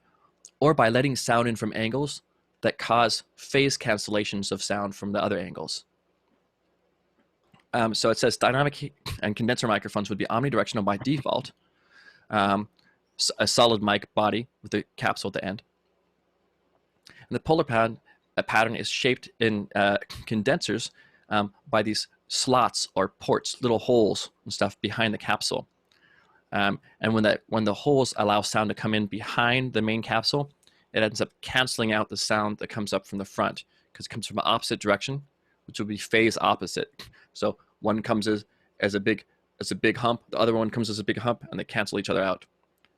or by letting sound in from angles that cause phase cancellations of sound from the other angles. So it says dynamic and condenser microphones would be omnidirectional by default, a solid mic body with a capsule at the end. And the polar pattern is shaped in condensers by these slots or ports, little holes and stuff behind the capsule. And when the holes allow sound to come in behind the main capsule, it ends up canceling out the sound that comes up from the front, because it comes from the opposite direction, which will be phase opposite. So one comes as a big hump, the other one comes as a big hump, and they cancel each other out,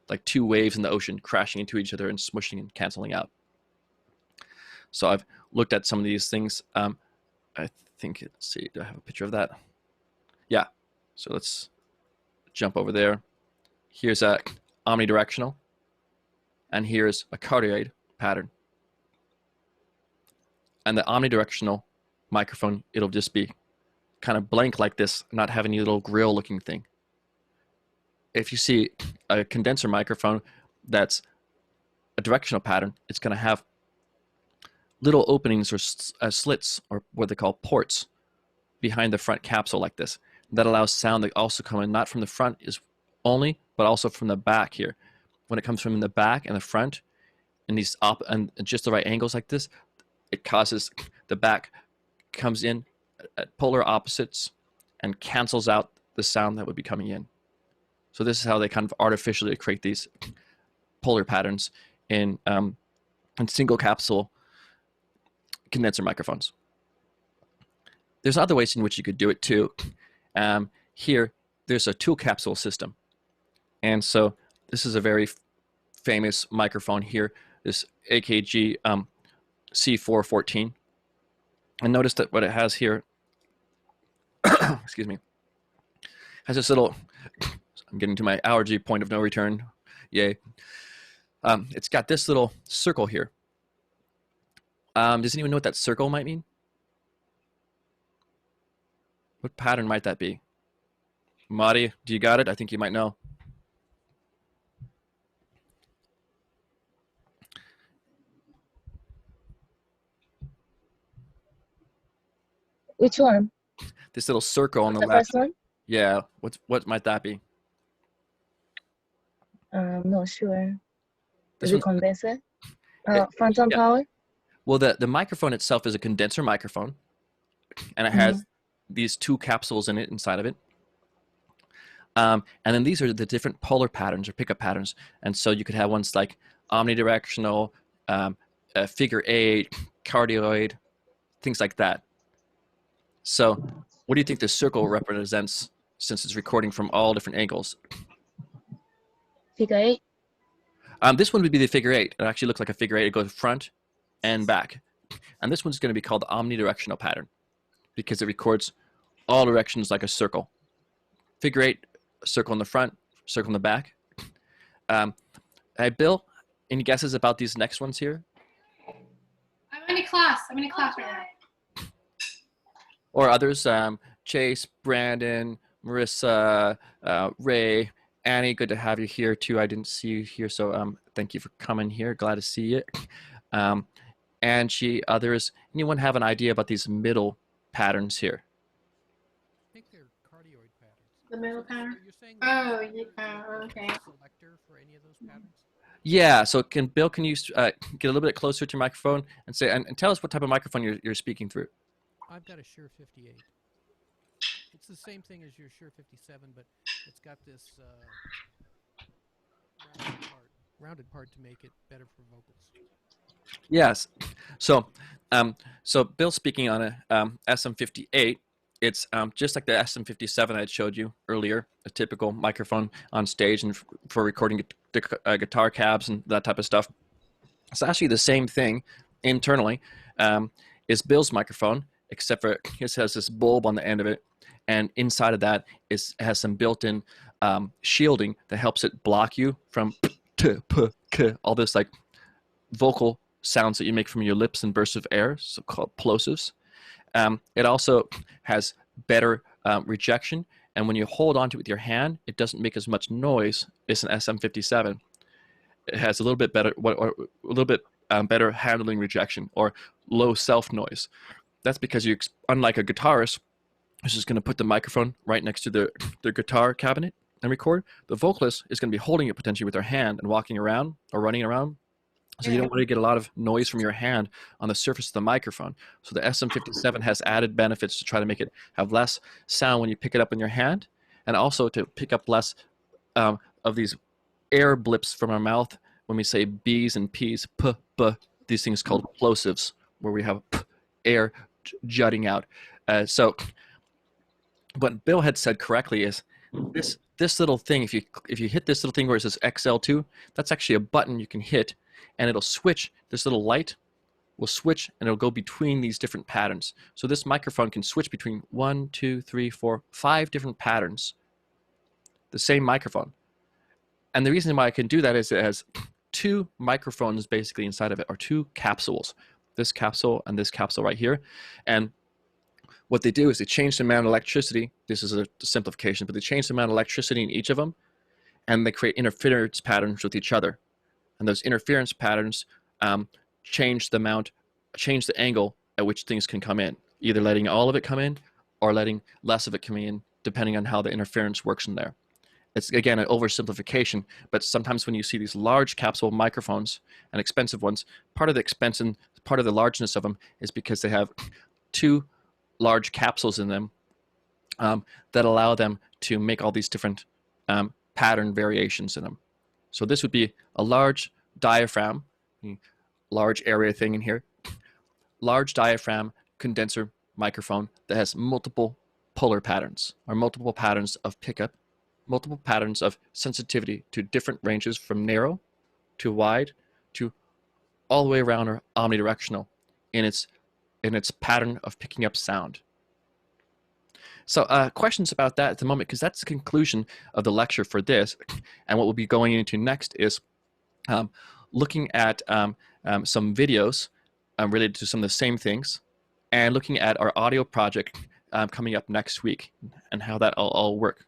like two waves in the ocean crashing into each other and smushing and canceling out. So I've looked at some of these things. I think, let's see, do I have a picture of that? Yeah. So let's jump over there. Here's a omnidirectional, and here's a cardioid pattern. And the omnidirectional microphone, it'll just be kind of blank like this, not have any little grill looking thing. If you see a condenser microphone that's a directional pattern, it's going to have little openings or slits, or what they call ports, behind the front capsule like this. That allows sound to also come in, not from the front only, but also from the back here. When it comes from the back and the front, in these and just the right angles like this, it causes the back comes in at polar opposites and cancels out the sound that would be coming in. So this is how they kind of artificially create these polar patterns in single capsule condenser microphones. There's other ways in which you could do it too. Here, there's a tool capsule system. And so this is a very famous microphone here, this AKG C414. And notice that what it has here, excuse me, has this little, I'm getting to my allergy point of no return, yay. It's got this little circle here. Does anyone know what that circle might mean? What pattern might that be? Mari, do you got it? I think you might know. Which one? This little circle on the The left. first one? Yeah, what might that be? Not sure. This Is it one's condenser? it, Phantom yeah. power? Well, the microphone itself is a condenser microphone, and it has these two capsules in it inside of it. And then these are the different polar patterns or pickup patterns. And so you could have ones like omnidirectional, figure eight, cardioid, things like that. So what do you think the circle represents since it's recording from all different angles? Figure 8? This one would be the figure eight. It actually looks like a figure eight. It goes front and back. And this one's going to be called the omnidirectional pattern because it records all directions like a circle. Figure eight, circle in the front, circle in the back. Hey, Bill, any guesses about these next ones here? I'm in a class. I'm in a class right now. Or others? Chase, Brandon, Marissa, Ray, Annie, good to have you here too. I didn't see you here, so thank you for coming here. Glad to see you. Angie, others. Anyone have an idea about these middle patterns here? I think they're cardioid patterns. The middle pattern? You're saying Oh, yeah, okay. selector for any of those patterns? Yeah. So, Bill, can you get a little bit closer to your microphone and say and tell us what type of microphone you're speaking through? I've got a Shure 58. It's the same thing as your Shure 57, but it's got this rounded part to make it better for vocals. Yes. So, so Bill's speaking on a SM58. It's just like the SM57 I had showed you earlier, a typical microphone on stage and for recording guitar cabs and that type of stuff. It's actually the same thing internally. Is Bill's microphone, except for it has this bulb on the end of it, and inside of that it has some built-in shielding that helps it block you from all this like vocal sounds that you make from your lips and bursts of air, so-called plosives. It also has better rejection, and when you hold onto it with your hand, it doesn't make as much noise as an SM57. It has a little bit better, better handling rejection or low self noise. That's because you, unlike a guitarist, who's just going to put the microphone right next to their guitar cabinet and record, the vocalist is going to be holding it potentially with their hand and walking around or running around. So you don't want to get a lot of noise from your hand on the surface of the microphone. So the SM57 has added benefits to try to make it have less sound when you pick it up in your hand, and also to pick up less of these air blips from our mouth when we say B's and P's, these things called plosives, where we have air jutting out. So what Bill had said correctly is this little thing, if you hit this little thing where it says XL2, that's actually a button you can hit, and it'll switch. This little light will switch, and it'll go between these different patterns. So this microphone can switch between 1, 2, 3, 4, 5 different patterns, the same microphone. And the reason why I can do that is it has 2 microphones basically inside of it, or 2 capsules, this capsule and this capsule right here. And what they do is they change the amount of electricity. This is a simplification, but they change the amount of electricity in each of them, and they create interference patterns with each other. And those interference patterns change the angle at which things can come in, either letting all of it come in or letting less of it come in, depending on how the interference works in there. It's, again, an oversimplification, but sometimes when you see these large capsule microphones and expensive ones, part of the expense and part of the largeness of them is because they have 2 large capsules in them that allow them to make all these different pattern variations in them. So this would be a large diaphragm, large area thing in here, large diaphragm condenser microphone that has multiple polar patterns, or multiple patterns of pickup, multiple patterns of sensitivity to different ranges from narrow to wide to all the way around, or omnidirectional in its pattern of picking up sound. So questions about that at the moment, because that's the conclusion of the lecture for this. And what we'll be going into next is looking at some videos related to some of the same things, and looking at our audio project coming up next week and how that all work.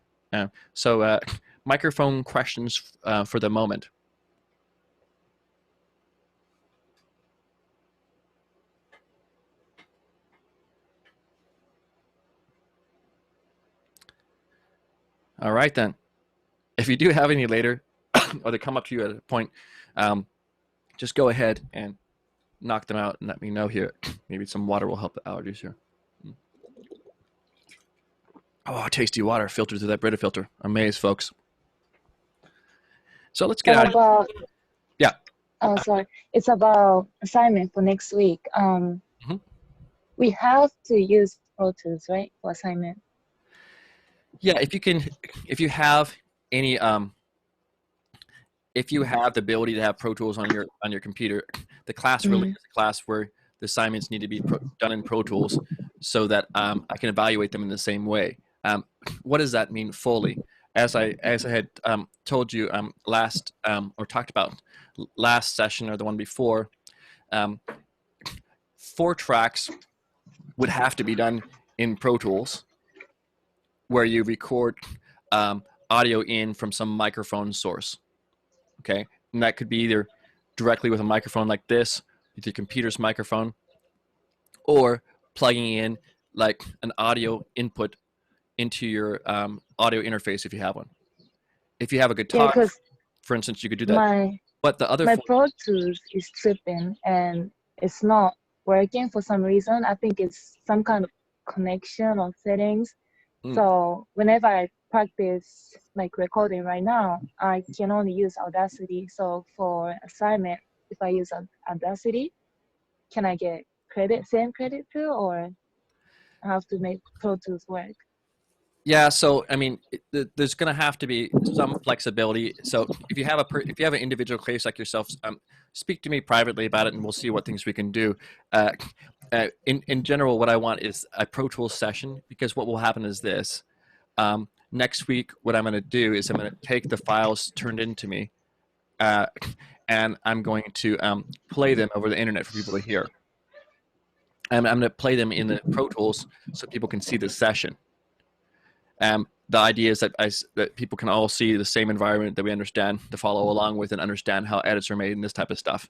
So microphone questions for the moment. All right then. If you do have any later, or they come up to you at a point, just go ahead and knock them out and let me know here. Maybe some water will help the allergies here. Oh, tasty water filtered through that Brita filter. Amazed, folks. So let's get out of here. About, Yeah. oh, sorry. It's about assignment for next week. We have to use Pro Tools, right, for assignment? Yeah, if you have any, if you have the ability to have Pro Tools on your computer, the class really is a class where the assignments need to be done in Pro Tools so that I can evaluate them in the same way. What does that mean fully? As I had told you last or talked about last session or the one before, 4 tracks would have to be done in Pro Tools, where you record audio in from some microphone source. Okay, and that could be either directly with a microphone like this, with your computer's microphone, or plugging in like an audio input into your audio interface if you have one. If you have a guitar, for instance, you could do that. But the other my Pro Tools is tripping and it's not working for some reason. I think it's some kind of connection or settings. So whenever I practice like recording right now, I can only use Audacity. So for assignment, if I use Audacity, can I get same credit too, or I have to make Pro Tools work? Yeah, so I mean, there's going to have to be some flexibility. So if you have an individual case like yourself, speak to me privately about it, and we'll see what things we can do. In general, what I want is a Pro Tools session, because what will happen is this. Next week, what I'm going to do is I'm going to take the files turned into me, and I'm going to play them over the internet for people to hear. And I'm going to play them in the Pro Tools so people can see the session. The idea is that people can all see the same environment that we understand to follow along with and understand how edits are made and this type of stuff.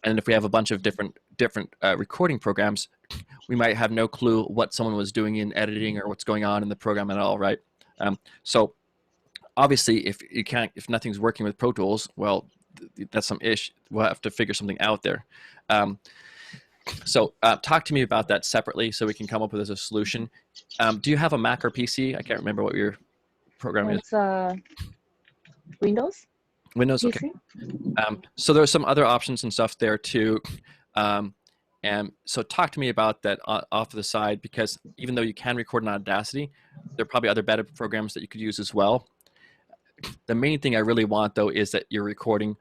And if we have a bunch of different recording programs, we might have no clue what someone was doing in editing or what's going on in the program at all, right? So obviously, if nothing's working with Pro Tools, well, that's some issue. We'll have to figure something out there. So talk to me about that separately so we can come up with a solution. Do you have a Mac or PC? I can't remember what your program is. It's Windows. Windows, PC? okay. So there are some other options and stuff there too. And so talk to me about that off to the side, because even though you can record in Audacity, there are probably other better programs that you could use as well. The main thing I really want, though, is that you're recording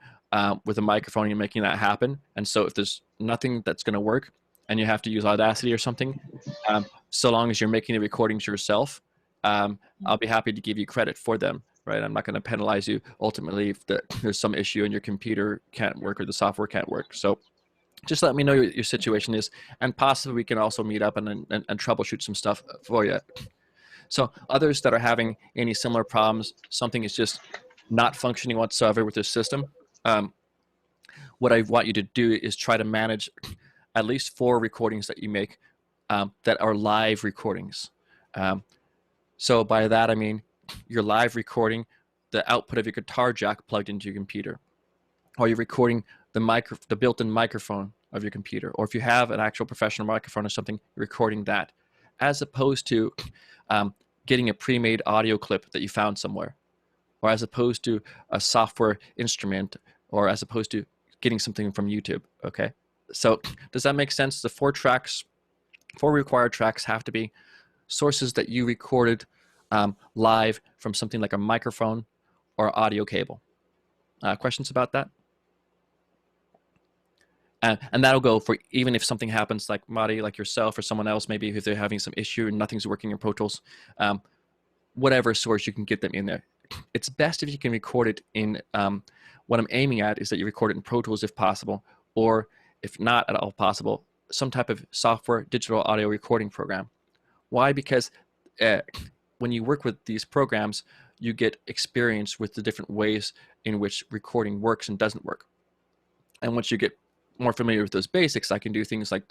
with a microphone and you're making that happen. And so if there's nothing that's going to work and you have to use Audacity or something, so long as you're making the recordings yourself, I'll be happy to give you credit for them, right? I'm not going to penalize you ultimately if there's some issue and your computer can't work or the software can't work. So just let me know what your situation is, and possibly we can also meet up and troubleshoot some stuff for you. So others that are having any similar problems, something is just not functioning whatsoever with their system, what I want you to do is try to manage at least 4 recordings that you make that are live recordings. So by that I mean you're live recording the output of your guitar jack plugged into your computer, or you're recording the built-in microphone of your computer, or if you have an actual professional microphone or something, you're recording that, as opposed to getting a pre-made audio clip that you found somewhere, or as opposed to a software instrument, or as opposed to getting something from YouTube. Okay, so does that make sense? The 4 required tracks have to be sources that you recorded live from something like a microphone or audio cable. Questions about that? And that'll go for even if something happens like Mari, like yourself, or someone else, maybe if they're having some issue and nothing's working in Pro Tools, whatever source you can get them in there. It's best if you can record it in, what I'm aiming at is that you record it in Pro Tools if possible, or if not at all possible, some type of software digital audio recording program. Why? Because when you work with these programs, you get experience with the different ways in which recording works and doesn't work. And once you get more familiar with those basics, I can do things like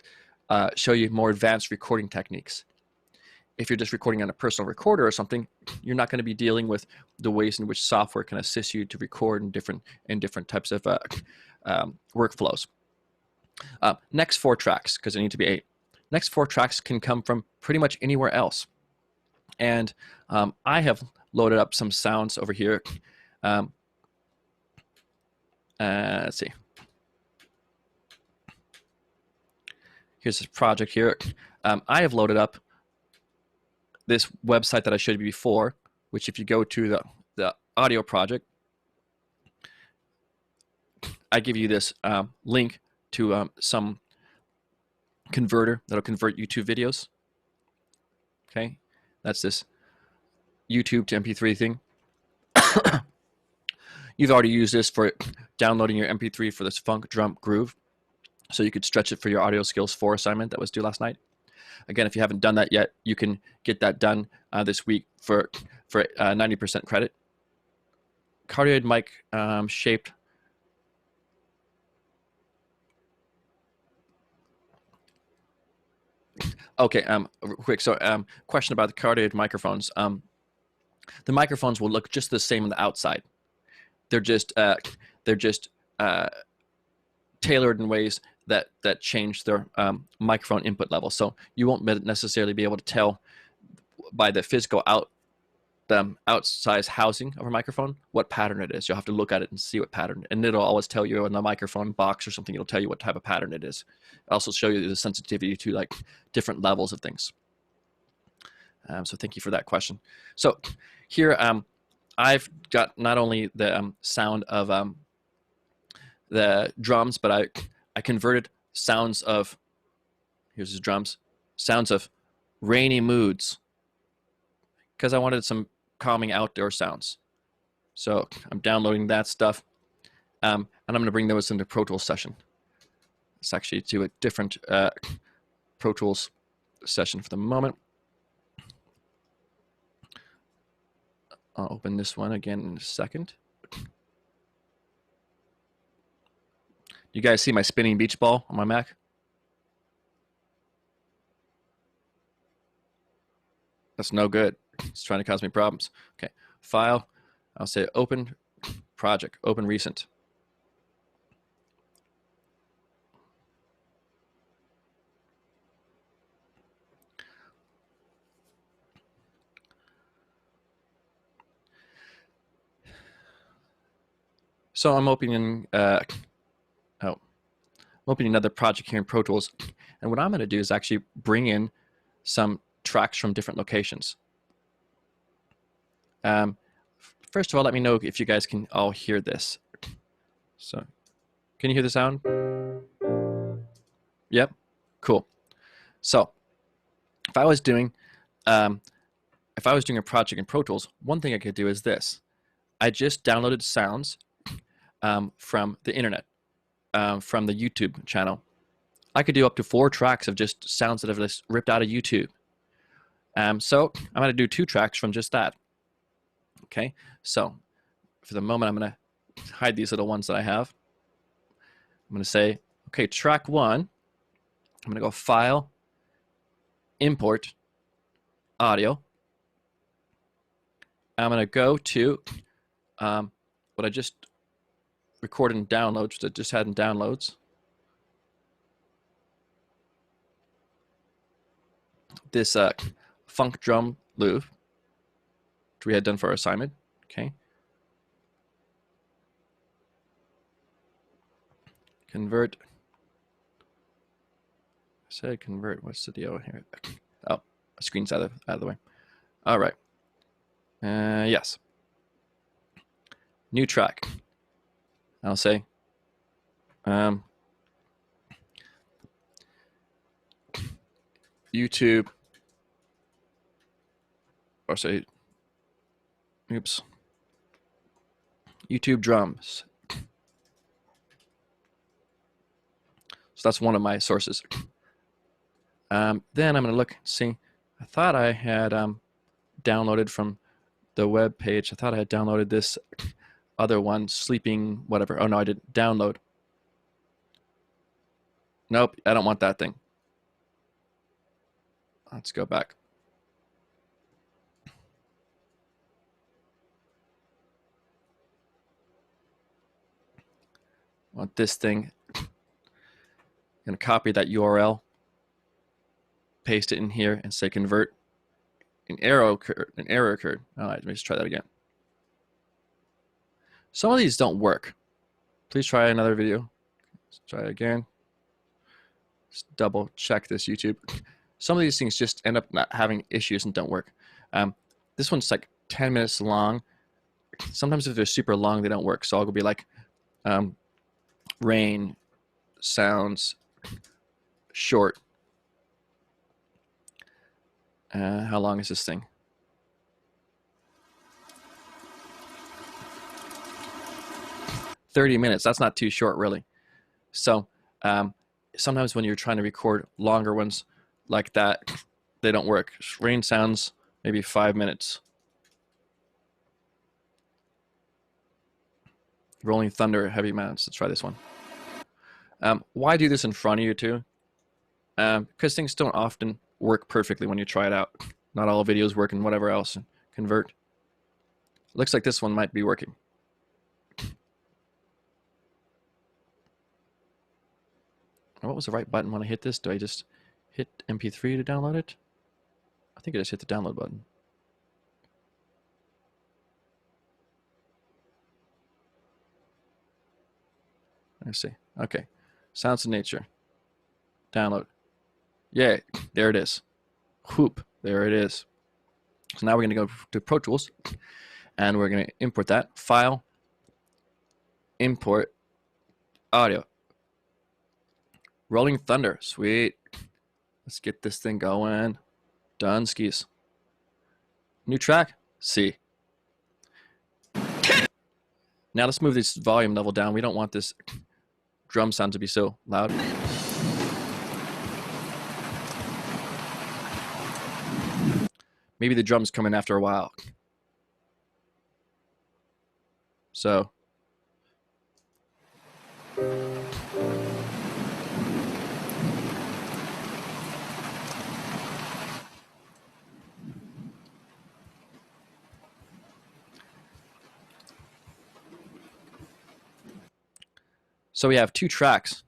show you more advanced recording techniques. if you're just recording on a personal recorder or something, you're not going to be dealing with the ways in which software can assist you to record in different types of workflows. Next 4 tracks, because there need to be 8. Next 4 tracks can come from pretty much anywhere else. And I have loaded up some sounds over here. Let's see. Here's this project here. I have loaded up this website that I showed you before, which if you go to the audio project, I give you this link to some converter that'll convert YouTube videos. Okay, that's this YouTube to MP3 thing. You've already used this for downloading your MP3 for this funk drum groove, so you could stretch it for your audio skills 4 assignment that was due last night. Again, if you haven't done that yet, you can get that done this week for 90% credit. Cardioid mic shaped. Okay, quick. So, question about the cardioid microphones. The microphones will look just the same on the outside. They're just tailored in ways that change their microphone input level. So you won't necessarily be able to tell by the physical outside housing of a microphone what pattern it is. You'll have to look at it and see what pattern, and it'll always tell you in the microphone box or something. It'll tell you what type of pattern it is. It'll also show you the sensitivity to like different levels of things. So thank you for that question. So here I've got not only the sound of the drums, but I converted sounds of, here's his drums, sounds of rainy moods, because I wanted some calming outdoor sounds. So I'm downloading that stuff, and I'm going to bring those into Pro Tools session. It's actually to a different Pro Tools session for the moment. I'll open this one again in a second. You guys see my spinning beach ball on my Mac? That's no good. It's trying to cause me problems. Okay, file. I'll say open project, open recent. So I'm opening another project here in Pro Tools, and what I'm going to do is actually bring in some tracks from different locations. First of all, let me know if you guys can all hear this. So, can you hear the sound? Yep, cool. So, if I was doing a project in Pro Tools, one thing I could do is this. I just downloaded sounds from the internet. From the YouTube channel. I could do up to 4 tracks of just sounds that I've just ripped out of YouTube. So I'm going to do 2 tracks from just that. Okay, so for the moment I'm going to hide these little ones that I have. I'm going to say, okay, track 1, I'm going to go File, Import, Audio. I'm going to go to what I just recorded in downloads that just had in downloads. This funk drum loop, which we had done for our assignment. Okay. Convert. I said convert. What's the deal here? Oh, a screen's out of the way. All right. Yes. New track. I'll say YouTube, or say, oops, YouTube drums. So that's one of my sources. Then I'm going to look and see. I thought I had downloaded from the web page. I thought I had downloaded this other one, sleeping whatever. Oh no, I didn't. Download. Nope, I don't want that thing. Let's go back. want this thing. I'm going to copy that URL, paste it in here, and say convert. An error occurred. All right, let me just try that again. Some of these don't work. Please try another video. Let's try it again. Just double check this YouTube. Some of these things just end up not having issues and don't work. This one's like 10 minutes long. Sometimes if they're super long, they don't work. So I'll go be like, rain sounds short. How long is this thing? $30. That's not too short, really. So sometimes when you're trying to record longer ones like that, they don't work. Rain sounds maybe 5 minutes. Rolling thunder, heavy mountains. Let's try this one. Why do this in front of you too? Because things don't often work perfectly when you try it out. Not all videos work and whatever else. Convert. Looks like this one might be working. What was the right button when I hit this? Do I just hit MP3 to download it? I think I just hit the download button. Let's see. Okay. Sounds of nature. Download. Yay. There it is. Whoop. There it is. So now we're going to go to Pro Tools and we're going to import that. File. Import. Audio. Rolling Thunder. Sweet. Let's get this thing going. Done skis. New track. C. Now let's move this volume level down. We don't want this drum sound to be so loud. Maybe the drums come in after a while. So. So we have 2 tracks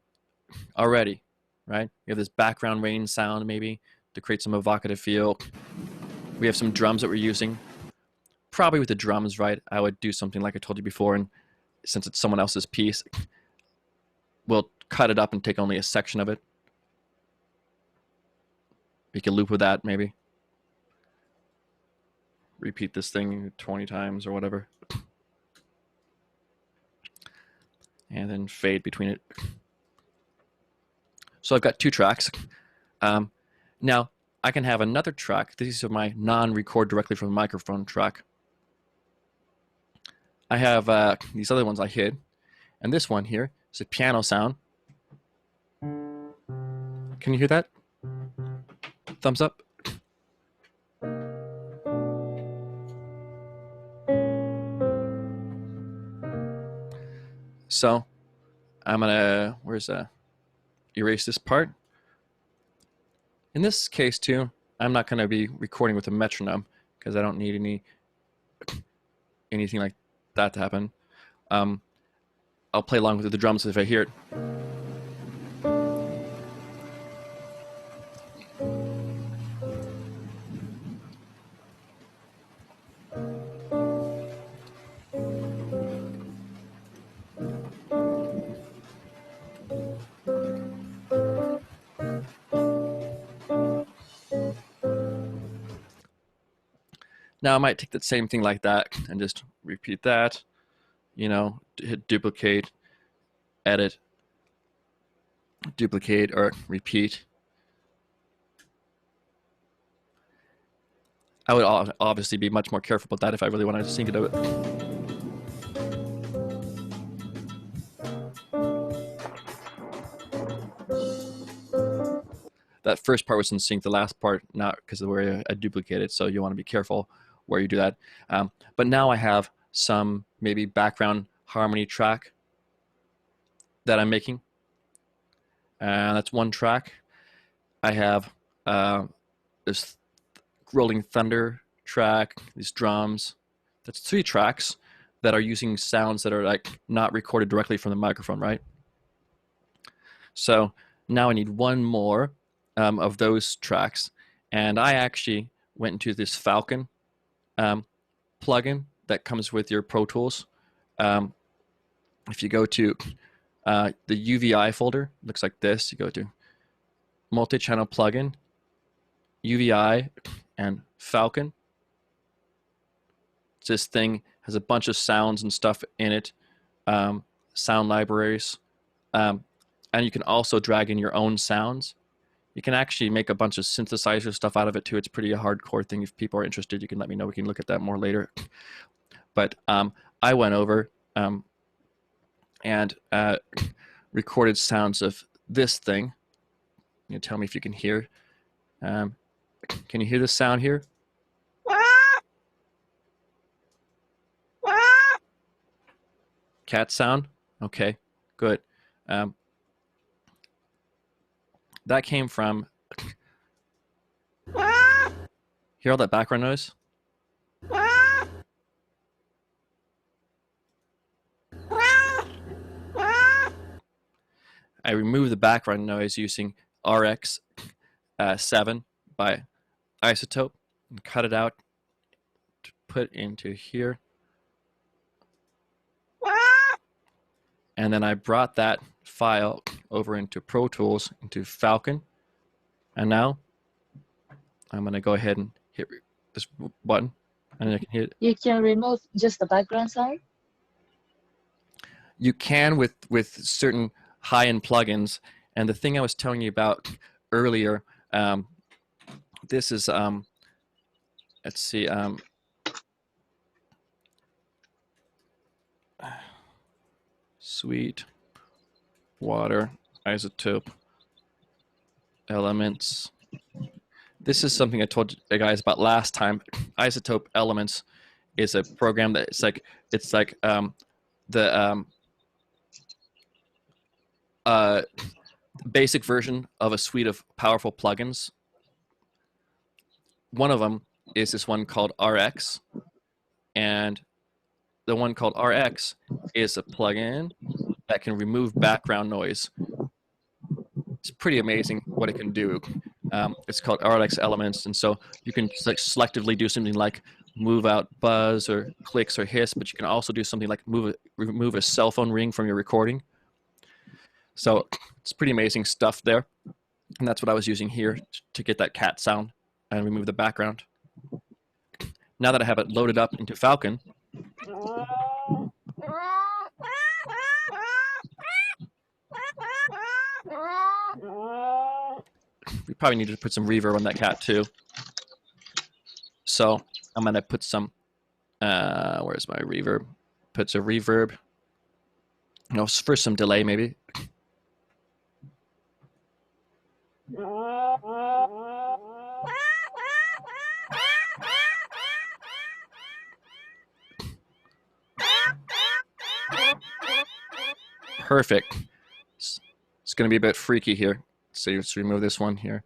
already, right? We have this background rain sound maybe to create some evocative feel. We have some drums that we're using. Probably with the drums, right? I would do something like I told you before, and since it's someone else's piece, we'll cut it up and take only a section of it. We can loop with that maybe. Repeat this thing 20 times or whatever. And then fade between it. So I've got 2 tracks. Now I can have another track. These are my non-record directly from the microphone track. I have these other ones I hid, and this one here is a piano sound. Can you hear that? Thumbs up. So I'm gonna, erase this part. In this case too, I'm not gonna be recording with a metronome because I don't need anything like that to happen. I'll play along with the drums if I hear it. Now I might take that same thing like that and just repeat that, you know, hit duplicate, edit, duplicate, or repeat. I would obviously be much more careful about that if I really wanted to sync it out. That first part was in sync, the last part not, because of where I duplicated, so you want to be careful where you do that. But now I have some maybe background harmony track that I'm making. That's 1 track. I have this Rolling Thunder track, these drums. That's 3 tracks that are using sounds that are like not recorded directly from the microphone, right? So now I need one more of those tracks, and I actually went into this Falcon plugin that comes with your Pro Tools. If you go to the UVI folder, looks like this. You go to multi-channel plugin, UVI, and Falcon. This thing has a bunch of sounds and stuff in it, sound libraries, and you can also drag in your own sounds. You can actually make a bunch of synthesizer stuff out of it too. It's pretty a hardcore thing. If people are interested, you can let me know. We can look at that more later. But I went over and recorded sounds of this thing. You tell me if you can hear. Can you hear the sound here? Cat sound? Okay, good. That came from... Hear all that background noise? I removed the background noise using RX 7 by Isotope and cut it out to put into here. And then I brought that file over into Pro Tools, into Falcon. And now I'm going to go ahead and hit this button, and I can hit. You can remove just the background sound? You can with certain high-end plugins. And the thing I was telling you about earlier, this is, let's see, Sweet Water Isotope Elements. This is something I told you guys about last time. Isotope Elements is a program that it's like the basic version of a suite of powerful plugins. One of them is this one called RX, and the one called RX is a plugin that can remove background noise. It's pretty amazing what it can do. It's called RX Elements, and so you can selectively do something like move out buzz or clicks or hiss, but you can also do something like remove a cell phone ring from your recording. So it's pretty amazing stuff there, and that's what I was using here to get that cat sound and remove the background. Now that I have it loaded up into Falcon, we probably need to put some reverb on that cat too. So I'm gonna put some, where's my reverb? Put some reverb. No, for some delay maybe. Perfect. It's going to be a bit freaky here. So let's remove this one here.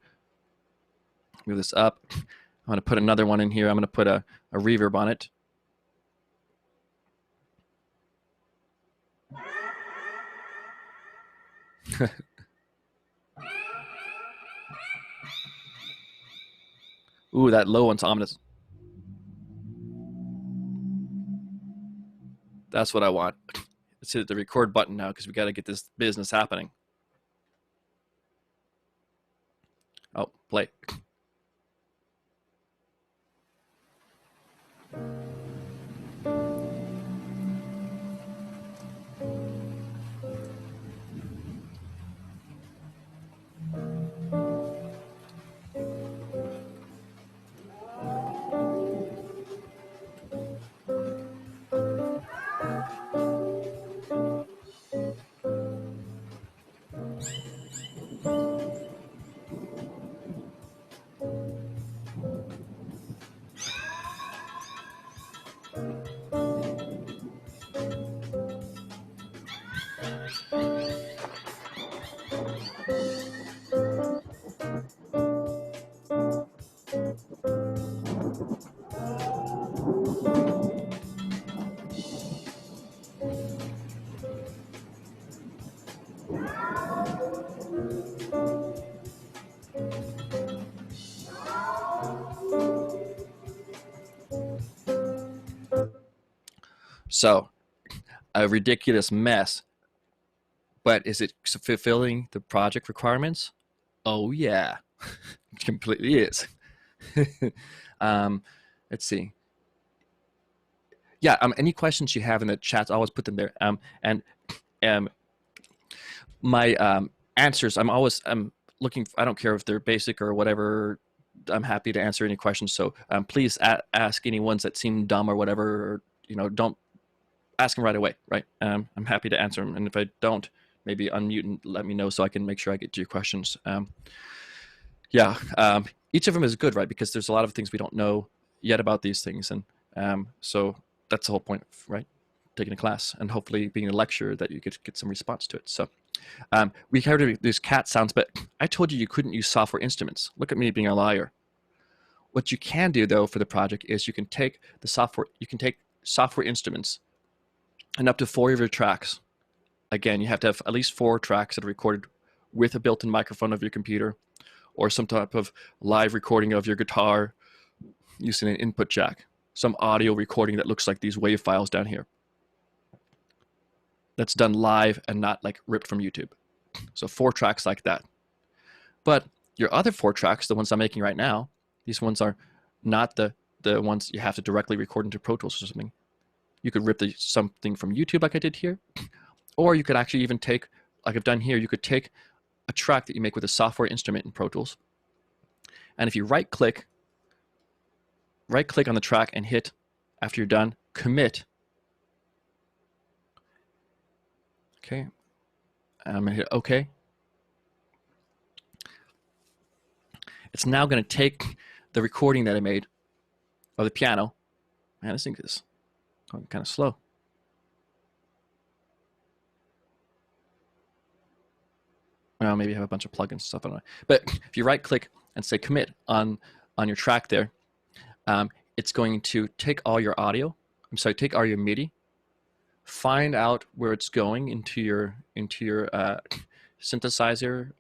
Move this up. I'm going to put another one in here. I'm going to put a reverb on it. Ooh, that low one's ominous. That's what I want. Let's hit the record button now because we got to get this business happening. Oh, play. So a ridiculous mess, but is it fulfilling the project requirements? Oh yeah, it completely is. Let's see. Yeah, any questions you have in the chat, always put them there. And my answers, I'm looking. I don't care if they're basic or whatever. I'm happy to answer any questions. So please ask any ones that seem dumb or whatever. Or, don't ask them right away. Right? I'm happy to answer them. And if I don't, maybe unmute and let me know so I can make sure I get to your questions. Yeah, each of them is good, right? Because there's a lot of things we don't know yet about these things, and so that's the whole point, right? Taking a class and hopefully being a lecturer that you get some response to it. So we heard these cat sounds, but I told you couldn't use software instruments. Look at me being a liar. What you can do though for the project is you can take software instruments and up to 4 of your tracks. Again, you have to have at least 4 tracks that are recorded with a built-in microphone of your computer, or some type of live recording of your guitar using an input jack, some audio recording that looks like these WAV files down here. That's done live and not like ripped from YouTube. So 4 tracks like that. But your other 4 tracks, the ones I'm making right now, these ones are not the ones you have to directly record into Pro Tools or something. You could rip something from YouTube like I did here, or you could actually even take, like I've done here, you could take a track that you make with a software instrument in Pro Tools, and if you right click on the track and hit, after you're done, commit. Okay, I'm gonna hit OK. It's now gonna take the recording that I made of the piano. Man, this thing is going kind of slow. Well, maybe I have a bunch of plugins and stuff. I don't know. But if you right click and say commit on your track there, it's going to take all your audio. Take all your MIDI, find out where it's going into your synthesizer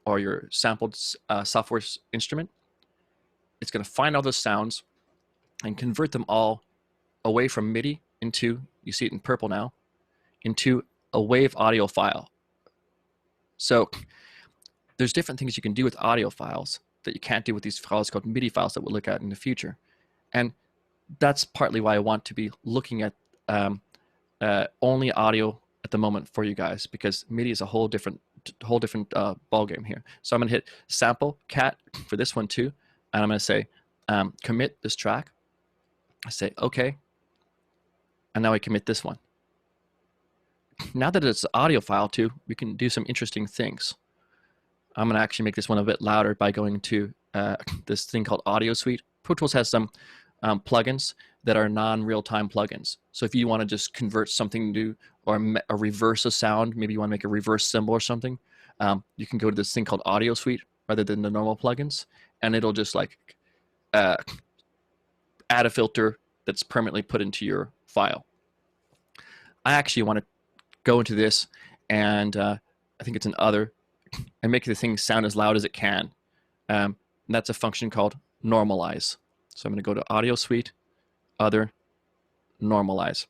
or your sampled software instrument. It's going to find all those sounds and convert them all away from MIDI into, you see it in purple now, into a WAV audio file. So there's different things you can do with audio files that you can't do with these files called MIDI files that we'll look at in the future. And that's partly why I want to be looking at only audio at the moment for you guys, because MIDI is a whole different ball game here. So I'm going to hit sample cat for this one too, and I'm going to say commit this track. I say OK, and now I commit this one. Now that it's an audio file too, we can do some interesting things. I'm going to actually make this one a bit louder by going to this thing called Audio Suite. Pro Tools has some plugins that are non-real-time plugins. So if you want to just convert something to, or reverse a sound, maybe you want to make a reverse symbol or something, you can go to this thing called Audio Suite rather than the normal plugins, and it'll just like add a filter that's permanently put into your file. I actually want to go into this, and I think it's an other, and make the thing sound as loud as it can. And that's a function called normalize. So I'm going to go to Audio Suite, Other, Normalize.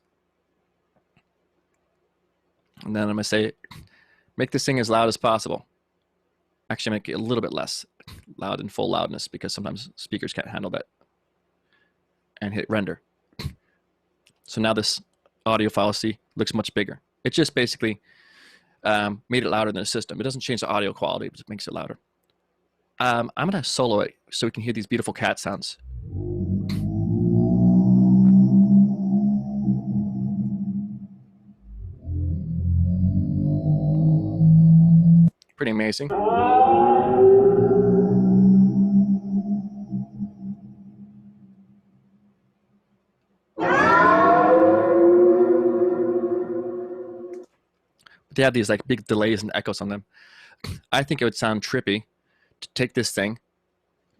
And then I'm going to say, make this thing as loud as possible. Actually, make it a little bit less loud than full loudness, because sometimes speakers can't handle that. And hit render. So now this audio file, see, looks much bigger. It just basically made it louder than the system. It doesn't change the audio quality, but it makes it louder. I'm going to solo it so we can hear these beautiful cat sounds. Pretty amazing. They have these like big delays and echoes on them. I think it would sound trippy to take this thing,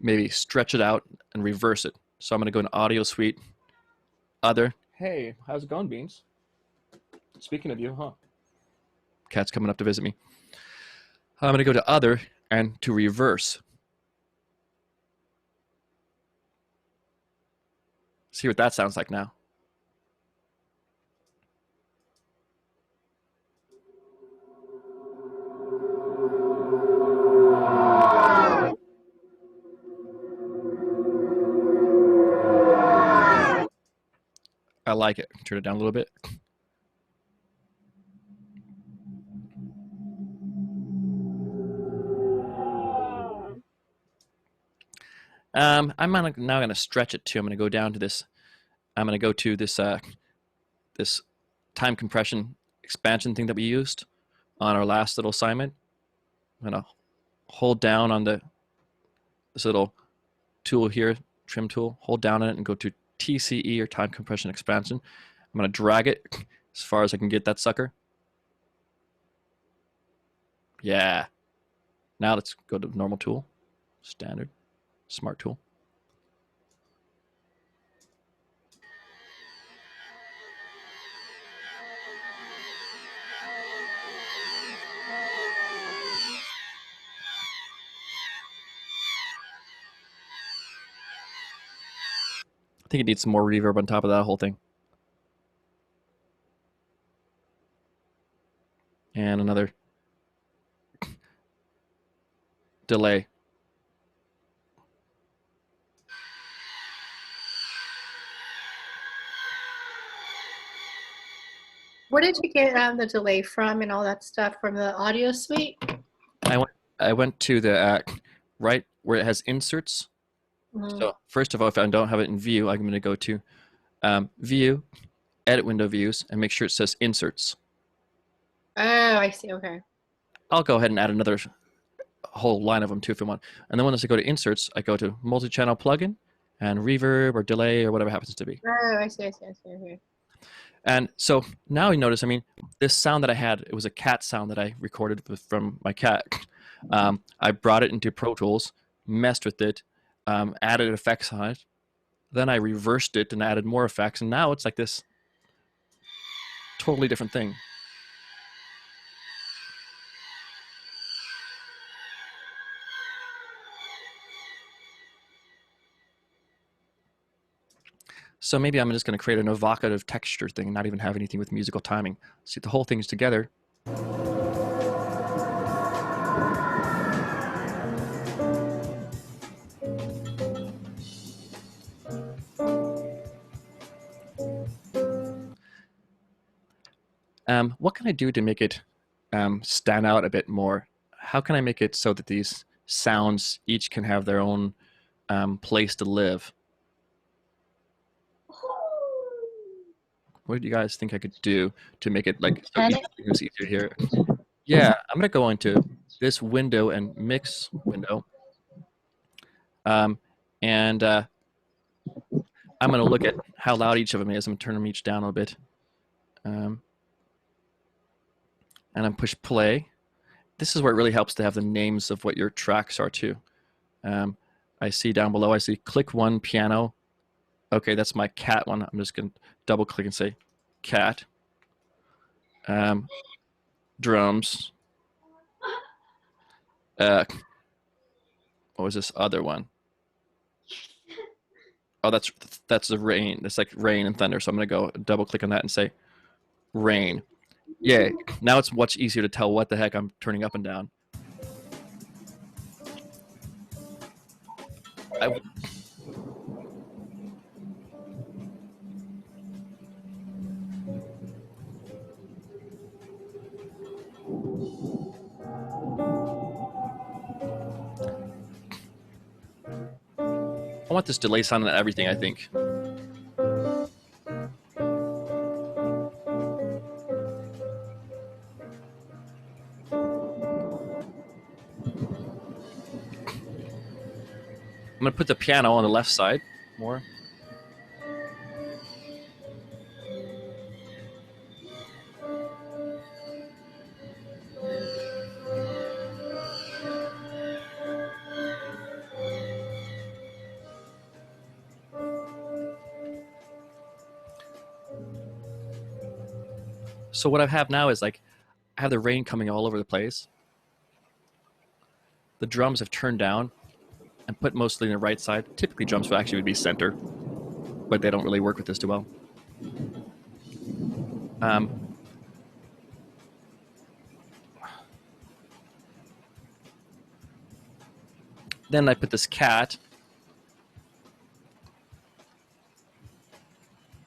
maybe stretch it out and reverse it. So I'm going to go in Audio Suite, Other. Hey, how's it going, Beans? Speaking of you, huh? Cat's coming up to visit me. I'm going to go to Other and to reverse. See what that sounds like now. I like it. Turn it down a little bit. I'm now going to stretch it too. I'm going to go down to this. I'm going to go to this this time compression expansion thing that we used on our last little assignment. I'm going to hold down on this little tool here, trim tool. Hold down on it and go to TCE, or time compression expansion. I'm going to drag it as far as I can get that sucker. Yeah. Now let's go to normal tool, standard, smart tool. I think it needs some more reverb on top of that whole thing. And another delay. Where did you get the delay from and all that stuff from the audio suite? I went to the right where it has inserts. Mm-hmm. So first of all, if I don't have it in view, I'm going to go to view, edit window views, and make sure it says inserts. Oh, I see. Okay. I'll go ahead and add another whole line of them too if you want. And then once I go to inserts, I go to multi-channel plugin and reverb or delay or whatever happens to be. Oh, I see. Okay. And so now you notice, I mean, this sound that I had, it was a cat sound that I recorded from my cat. I brought it into Pro Tools, messed with it, added effects on it. Then I reversed it and added more effects. And now it's like this totally different thing. So maybe I'm just going to create an evocative texture thing and not even have anything with musical timing. See, the whole thing's together. What can I do to make it stand out a bit more? How can I make it so that these sounds each can have their own place to live? What do you guys think I could do to make it like so it's easier to hear? Yeah, I'm gonna go into this window and mix window, and I'm gonna look at how loud each of them is. I'm gonna turn them each down a little bit, and I'm push play. This is where it really helps to have the names of what your tracks are too. I see down below. I see click one piano. Okay, that's my cat one. I'm just gonna double click and say cat. Drums. What was this other one? Oh, that's the rain. That's like rain and thunder. So I'm gonna go double click on that and say rain. Yeah. Now it's much easier to tell what the heck I'm turning up and down. I want this delay sound on everything, I think. I'm going to put the piano on the left side more. So what I have now is like, I have the rain coming all over the place. The drums have turned down and put mostly in the right side. Typically drums would be center, but they don't really work with this too well. Then I put this cat.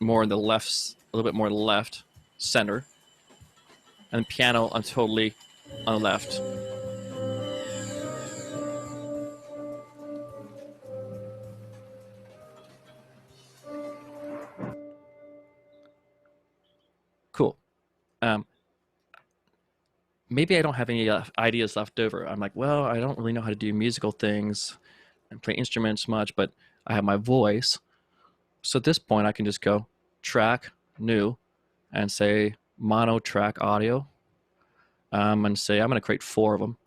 more in the left, a little bit more left, center, and piano I'm totally on the left. Cool. Maybe I don't have any ideas left over. I'm like, well, I don't really know how to do musical things and play instruments much, but I have my voice. So at this point, I can just go track, new, and say mono track audio, and say I'm going to create 4 of them.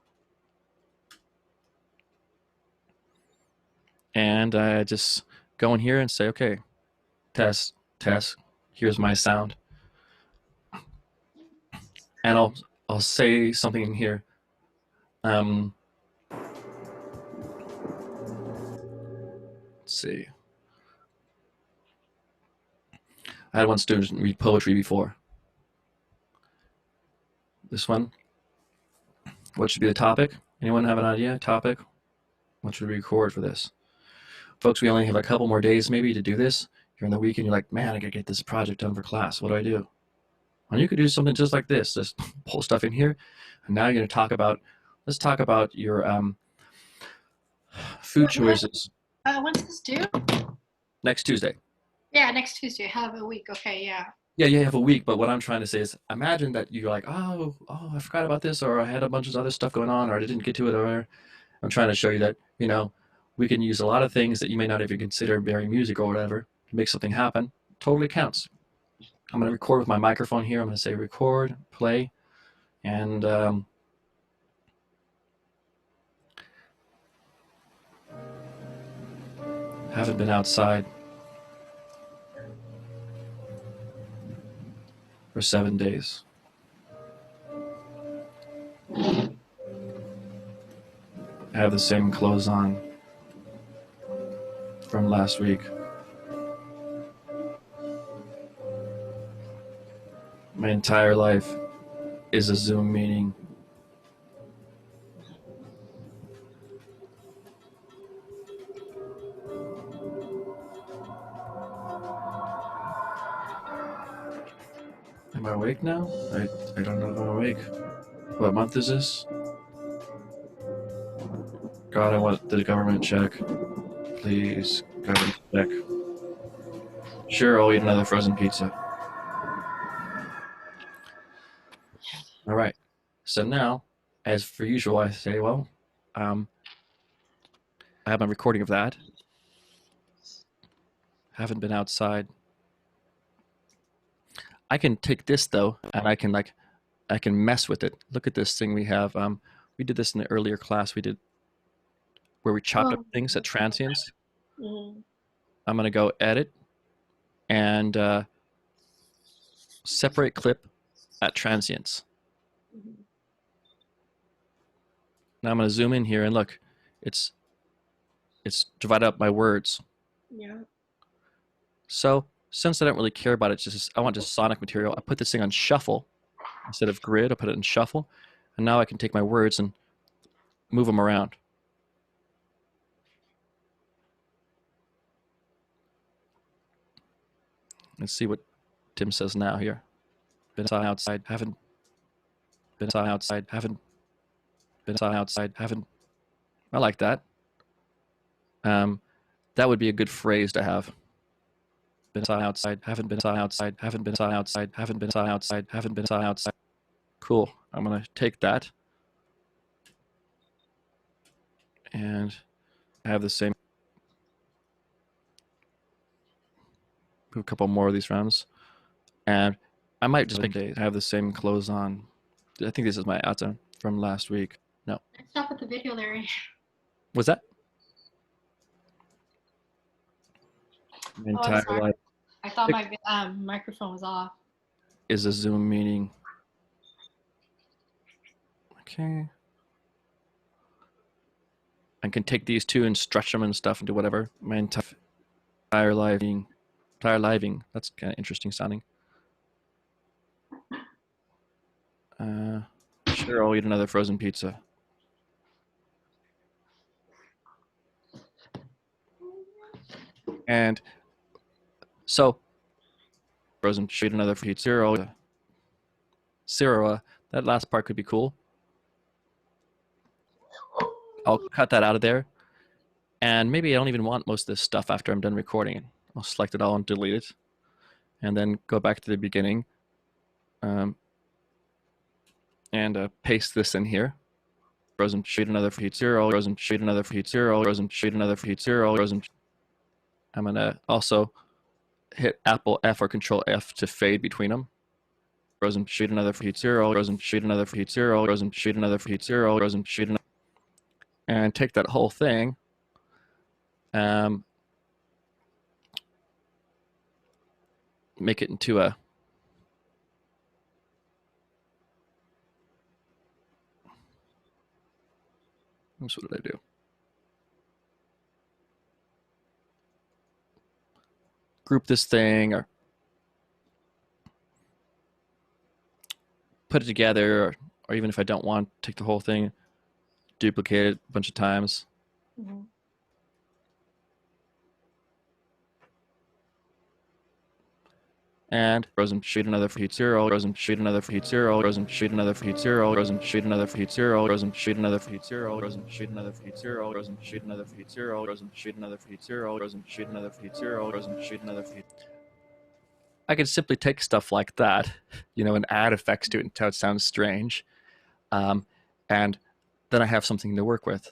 And I just go in here and say, okay, test, test, here's my sound. And I'll say something in here. Let's see. I had one student read poetry before. This one. What should be the topic? Anyone have an idea? Topic? What should we record for this? Folks, we only have a couple more days maybe to do this. You're in the weekend, you're like, man, I gotta get this project done for class. What do I do? Well, you could do something just like this. Just pull stuff in here. And now you're gonna talk about, let's talk about your food choices. When's this due? Next Tuesday. Yeah, next Tuesday. Have a week. Okay, yeah. Yeah, you have a week, but what I'm trying to say is imagine that you're like, oh, I forgot about this, or I had a bunch of other stuff going on, or I didn't get to it, or I'm trying to show you that, we can use a lot of things that you may not even consider very music or whatever to make something happen. Totally counts. I'm going to record with my microphone here. I'm going to say record, play, and haven't been outside for 7 days. I have the same clothes on from last week. My entire life is a Zoom meeting. Am I awake now? I don't know if I'm awake. What month is this? God, I want the government check. Please, government check. Sure, I'll eat another frozen pizza. All right. So now, as per usual, I say, well, I have my recording of that. Haven't been outside. I can take this though, and I can mess with it. Look at this thing we have. We did this in the earlier class. We did where we chopped up things at transients. Mm-hmm. I'm gonna go edit and separate clip at transients. Mm-hmm. Now I'm gonna zoom in here and look. It's divided up by words. Yeah. So since I don't really care about it, I want just sonic material. I put this thing on shuffle instead of grid. I put it in shuffle, and now I can take my words and move them around. Let's see what Tim says now here. Been outside, haven't been outside, haven't been outside, haven't. I like that. That would be a good phrase to have. Been outside, haven't been outside, haven't been outside, haven't been outside, haven't been outside. Cool. I'm gonna take that and have the same. Do a couple more of these rounds, and I might just have the same clothes on. I think this is my outfit from last week. No. Stop with the video, Larry. Was that? My entire sorry. life I thought my microphone was off. is a Zoom meeting. Okay. I can take these two and stretch them and stuff and do whatever. My entire living. That's kind of interesting sounding. Sure, I'll eat another frozen pizza. And so Frozen shoot another feed 0. 0. That last part could be cool. I'll cut that out of there. And maybe I don't even want most of this stuff after I'm done recording it. I'll select it all and delete it. And then go back to the beginning. And paste this in here. Frozen shoot another feed 0. Frozen shoot another feed 0. Frozen shoot another feed 0. Frozen. I'm going to also hit Apple F or Control F to fade between them. Frozen shoot another feed 0. Frozen shoot another feed 0. Frozen shoot another feed 0. Frozen shoot another. And take that whole thing. Make it into a what did I do? Group this thing or put it together, or even if I don't want, take the whole thing, duplicate it a bunch of times. Mm-hmm. And frozen shoot another feed 0. Frozen shoot another feed 0. Frozen shoot another feed 0. Frozen shoot another feed 0. Frozen shoot another feed 0. Frozen shoot another feed 0. Frozen shoot another feed 0. Frozen shoot another feed 0. Frozen shoot another feed 0. Frozen shoot another feed. I could simply take stuff like that, and add effects to it until it sounds strange, and then I have something to work with.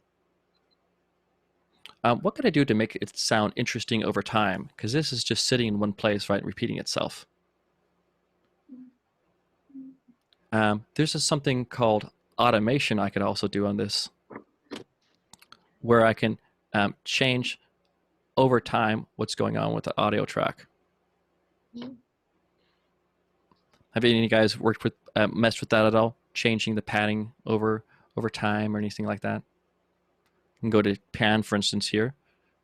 What could I do to make it sound interesting over time? Because this is just sitting in one place, right, repeating itself. There's something called automation I could also do on this, where I can change over time what's going on with the audio track. Have any of you guys worked with, messed with that at all? Changing the padding over time or anything like that? I can go to pan, for instance, here,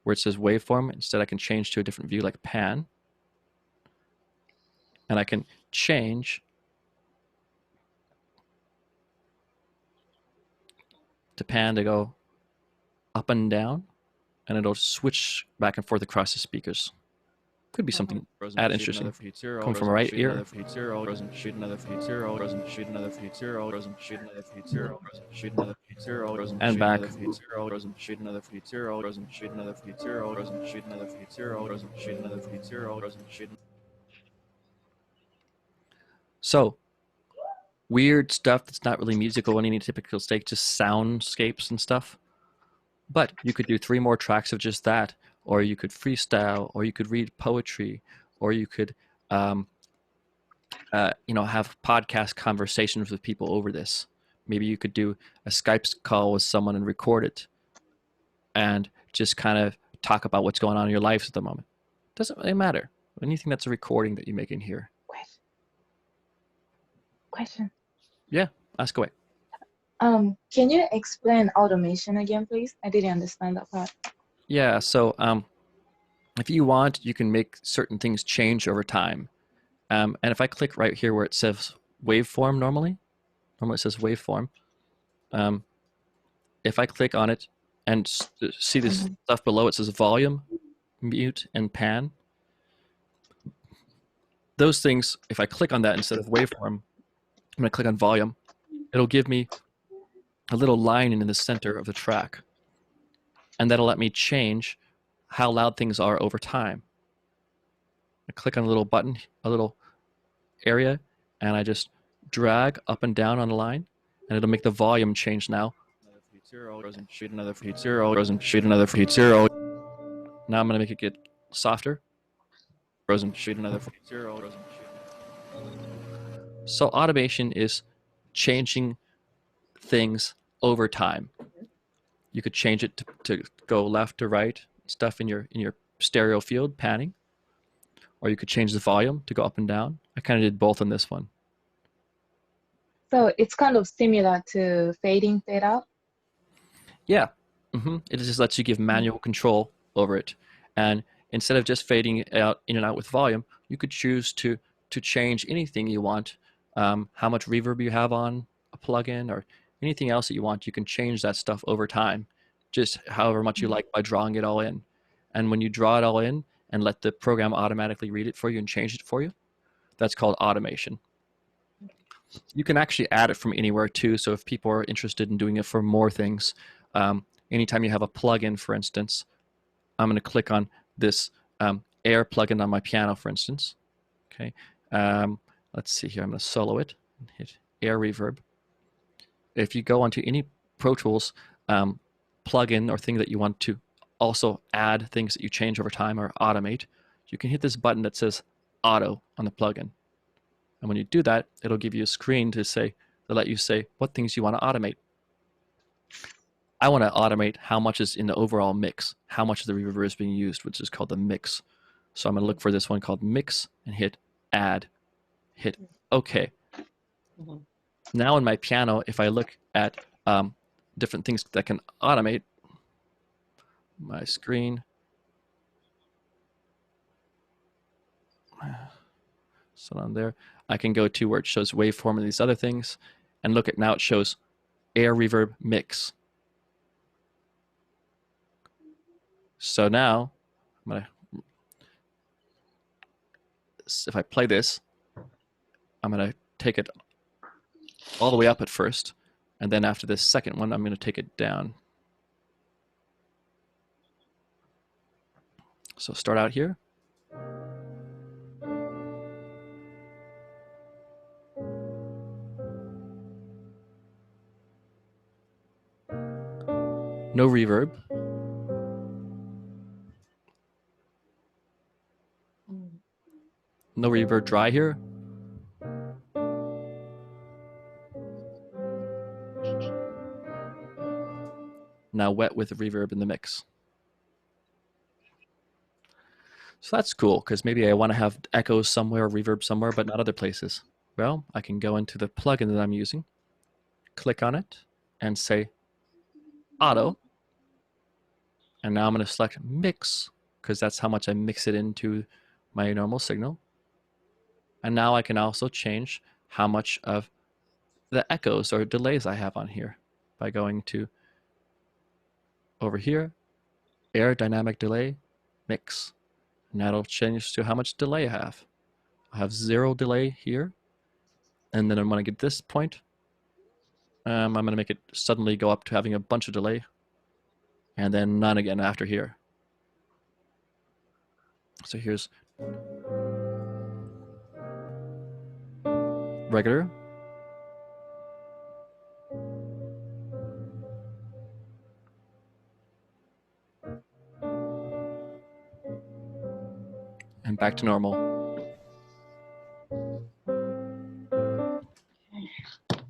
where it says waveform. Instead, I can change to a different view like pan. And I can change to pan to go up and down, and it'll switch back and forth across the speakers. Could be something add interesting. Coming from right ear. And back. So weird stuff that's not really musical in any typical state, just soundscapes and stuff. But you could do 3 more tracks of just that, or you could freestyle, or you could read poetry, or you could, have podcast conversations with people over this. Maybe you could do a Skype call with someone and record it, and just kind of talk about what's going on in your lives at the moment. Doesn't really matter. Anything that's a recording that you make in here. Question. Yeah, ask away. Can you explain automation again, please? I didn't understand that part. Yeah, so if you want, you can make certain things change over time. And if I click right here where it says waveform normally it says waveform. If I click on it and see this stuff below, it says volume, mute, and pan. Those things, if I click on that instead of waveform, I'm going to click on volume. It'll give me a little line in the center of the track. And that'll let me change how loud things are over time. I click on a little button, a little area, and I just drag up and down on the line, and it'll make the volume change now. Doesn't shoot another feed 0. Doesn't shoot another feed 0. Now I'm going to make it get softer. Doesn't shoot another feed 0. Doesn't shoot. So automation is changing things over time. You could change it to go left to right, stuff in your stereo field, panning. Or you could change the volume to go up and down. I kind of did both on this one. So it's kind of similar to fading, fade out? Yeah. It just lets you give manual control over it. And instead of just fading out in and out with volume, you could choose to change anything you want. How much reverb you have on a plugin or anything else that you want, you can change that stuff over time, just however much you like by drawing it all in. And when you draw it all in and let the program automatically read it for you and change it for you, That's called automation. You can actually add it from anywhere too. So if people are interested in doing it for more things, anytime you have a plugin, for instance, I'm going to click on this air plugin on my piano, for instance. Okay, let's see here. I'm going to solo it and hit air reverb. If you go onto any Pro Tools plugin or thing that you want to also add things that you change over time or automate, you can hit this button that says Auto on the plugin. And when you do that, it'll give you a screen to let you say what things you want to automate. I want to automate how much is in the overall mix, how much of the reverb is being used, which is called the mix. So I'm going to look for this one called Mix and hit Add, hit OK. Now in my piano, if I look at different things that can automate my screen, so on there, I can go to where it shows waveform and these other things, and look at now it shows air reverb mix. So now, if I play this, I'm going to take it all the way up at first, and then after this second one, I'm going to take it down. So start out here. No reverb. No reverb dry here. Now wet with the reverb in the mix. So that's cool, because maybe I want to have echoes somewhere, reverb somewhere, but not other places. Well, I can go into the plugin that I'm using, click on it, and say Auto. And now I'm going to select Mix, because that's how much I mix it into my normal signal. And now I can also change how much of the echoes or delays I have on here by going to over here, Air Dynamic Delay, Mix. And that'll change to how much delay I have. I have 0 delay here. And then when I get this point, I'm going to make it suddenly go up to having a bunch of delay. And then none again after here. So here's regular. And back to normal.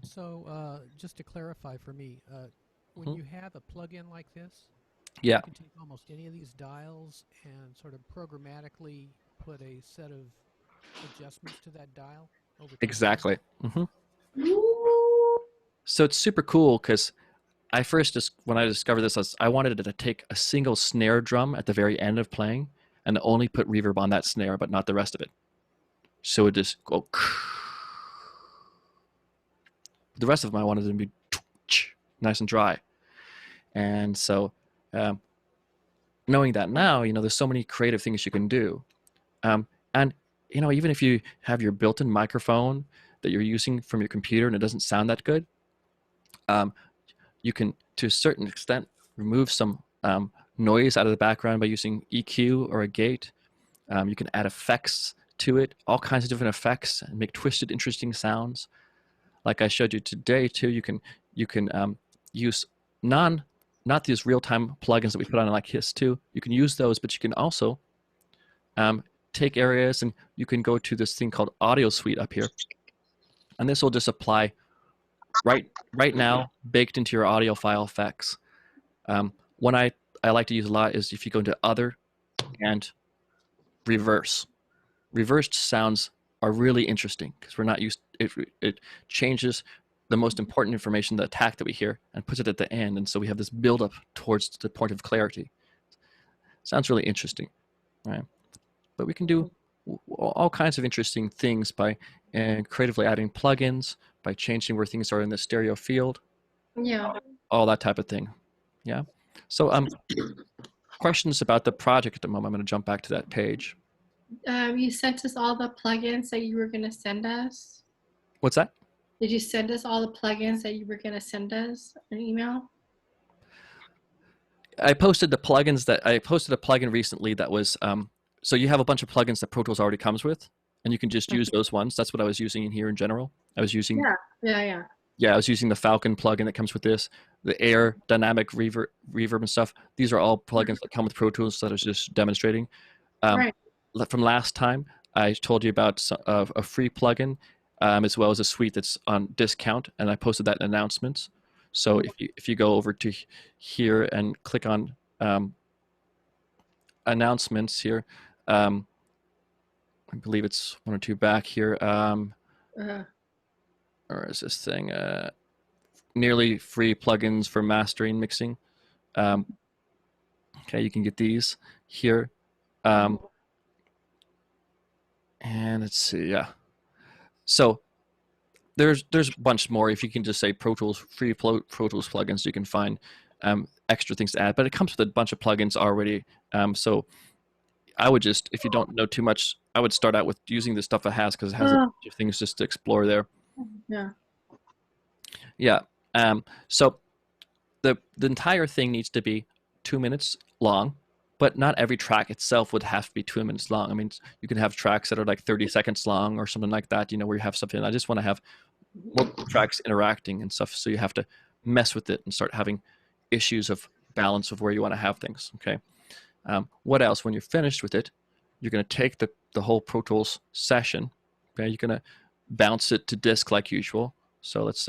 So just to clarify for me, when you have a plugin like this, yeah, you can take almost any of these dials and sort of programmatically put a set of adjustments to that dial over time. Exactly. So it's super cool because I first when I discovered this, I wanted to take a single snare drum at the very end of playing and only put reverb on that snare, but not the rest of it. So it just go. The rest of them I wanted them to be nice and dry. And so knowing that now, there's so many creative things you can do. And even if you have your built-in microphone that you're using from your computer and it doesn't sound that good, you can, to a certain extent, remove some noise out of the background by using EQ or a gate. You can add effects to it, all kinds of different effects, and make twisted, interesting sounds. Like I showed you today too, you can use not these real-time plugins that we put on like Hiss2. You can use those, but you can also take areas and you can go to this thing called Audio Suite up here, and this will just apply right now baked into your audio file effects. One I like to use a lot is if you go into Other and Reverse. Reversed sounds are really interesting because we're not used. It changes the most important information, the attack that we hear, and puts it at the end, and so we have this build-up towards the point of clarity. Sounds really interesting, right? But we can do all kinds of interesting things by creatively adding plugins, by changing where things are in the stereo field. Yeah. All that type of thing. Yeah. So questions about the project at the moment. I'm going to jump back to that page. You sent us all the plugins that you were going to send us. What's that? Did you send us all the plugins that you were going to send us an email? I posted a plugin recently that was so you have a bunch of plugins that Pro Tools already comes with, and you can just use those ones. That's what I was using in here in general. I was using Yeah. I was using the Falcon plugin that comes with this, the Air dynamic reverb and stuff. These are all plugins that come with Pro Tools that I was just demonstrating. Right. From last time, I told you about a free plugin, as well as a suite that's on discount, and I posted that in announcements. So if you go over to here and click on announcements here, I believe it's one or two back here. Or is this thing nearly free plugins for mastering mixing? Okay, you can get these here. And let's see, yeah. So there's a bunch more. If you can just say Pro Tools, free Pro Tools plugins, you can find extra things to add. But it comes with a bunch of plugins already. So I would just, if you don't know too much, I would start out with using the stuff it has, because it has a bunch of things just to explore there. Yeah. Yeah. So the entire thing needs to be 2 minutes long, but not every track itself would have to be 2 minutes long. I mean, you can have tracks that are like 30 seconds long or something like that, where you have something. I just want to have multiple tracks interacting and stuff, so you have to mess with it and start having issues of balance of where you want to have things. Okay. What else? When you're finished with it, you're going to take the whole Pro Tools session. Okay, you're going to bounce it to disk like usual. So let's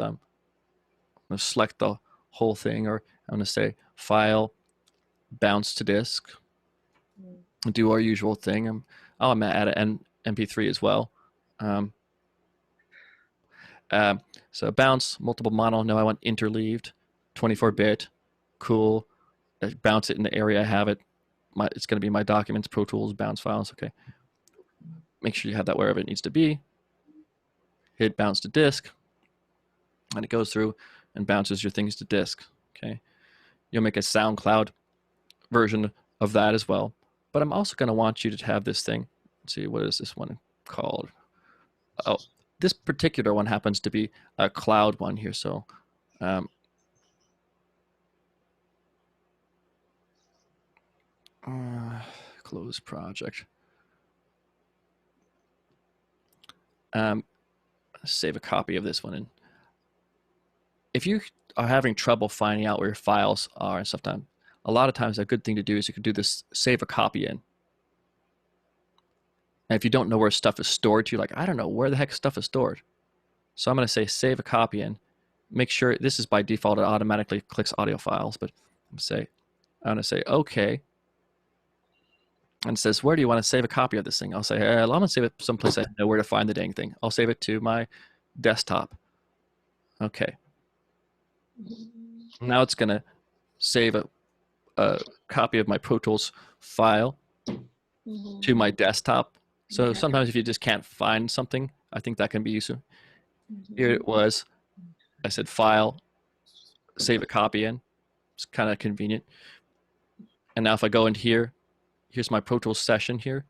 select the whole thing, or I'm going to say File, Bounce to Disk. Do our usual thing. I'm going to add an MP3 as well. So bounce, multiple mono. No, I want interleaved, 24-bit. Cool. Bounce it in the area I have it. It's going to be my documents, Pro Tools, bounce files. Okay. Make sure you have that wherever it needs to be. Hit bounce to disk, and it goes through and bounces your things to disk. Okay. You'll make a SoundCloud version of that as well. But I'm also going to want you to have this thing. Let's see, what is this one called? Oh, this particular one happens to be a cloud one here. So close project. Save a copy of this one. And if you are having trouble finding out where your files are and stuff, a lot of times a good thing to do is you can do this, save a copy in. And if you don't know where stuff is stored, you're like, I don't know where the heck stuff is stored. So I'm going to say save a copy in. Make sure this is by default, it automatically clicks audio files, but I'm going to say okay. And it says, where do you want to save a copy of this thing? I'll say, I'm going to save it someplace I know where to find the dang thing. I'll save it to my desktop. Okay. Now it's going to save a copy of my Pro Tools file to my desktop. So sometimes if you just can't find something, I think that can be useful. Here it was. I said file, save a copy in. It's kind of convenient. And now if I go in here, here's my Pro Tools session here.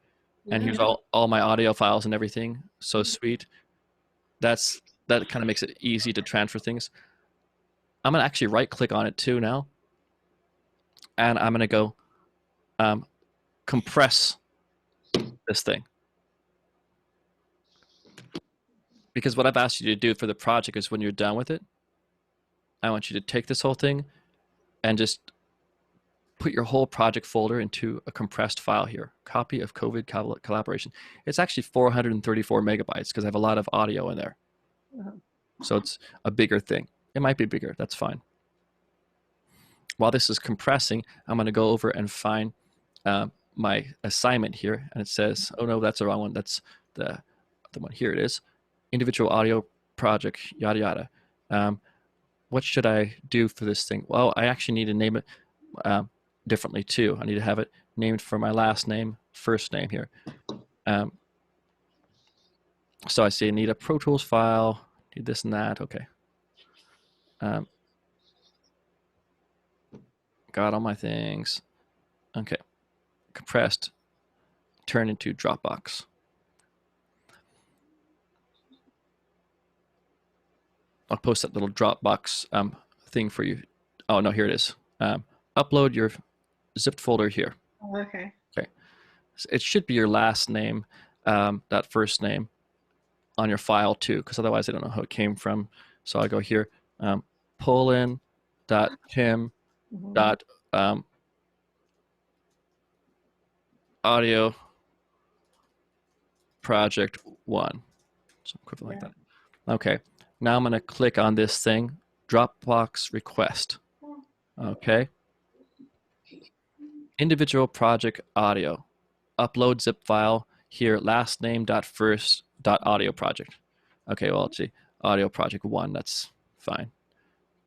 And here's all my audio files and everything. So sweet. That kind of makes it easy to transfer things. I'm going to actually right click on it too now. And I'm going to go compress this thing. Because what I've asked you to do for the project is when you're done with it, I want you to take this whole thing and just put your whole project folder into a compressed file here. Copy of COVID collaboration. It's actually 434 megabytes because I have a lot of audio in there. So it's a bigger thing. It might be bigger. That's fine. While this is compressing, I'm going to go over and find my assignment here. And it says, oh no, that's the wrong one. That's the one. Here it is. Individual audio project, yada, yada. What should I do for this thing? Well, I actually need to name it differently too. I need to have it named for my last name, first name here. So I say I need a Pro Tools file, need this and that. Okay. Got all my things. Okay. Compressed turn into Dropbox. I'll post that little Dropbox thing for you. Oh, no, here it is. Upload your zipped folder here. Oh, okay. Okay. So it should be your last name, that first name on your file too, because otherwise I don't know how it came from. So I go here, pull-in.tim dot audio project 1. So equivalent like that. Okay. Now I'm going to click on this thing, Dropbox request. Okay. Individual project audio. Upload zip file here, last name dot first dot audio project. Okay, well, let's see. Audio project 1, that's fine.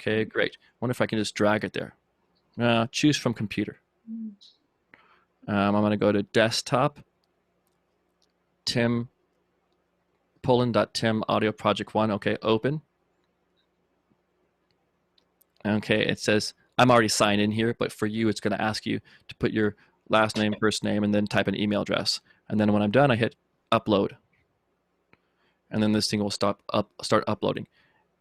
Okay, great. Wonder if I can just drag it there. Choose from computer. I'm going to go to desktop, Tim, pull-in.tim audio project 1. Okay, open. Okay, it says I'm already signed in here, but for you, it's going to ask you to put your last name, first name, and then type an email address. And then when I'm done, I hit upload. And then this thing will start uploading.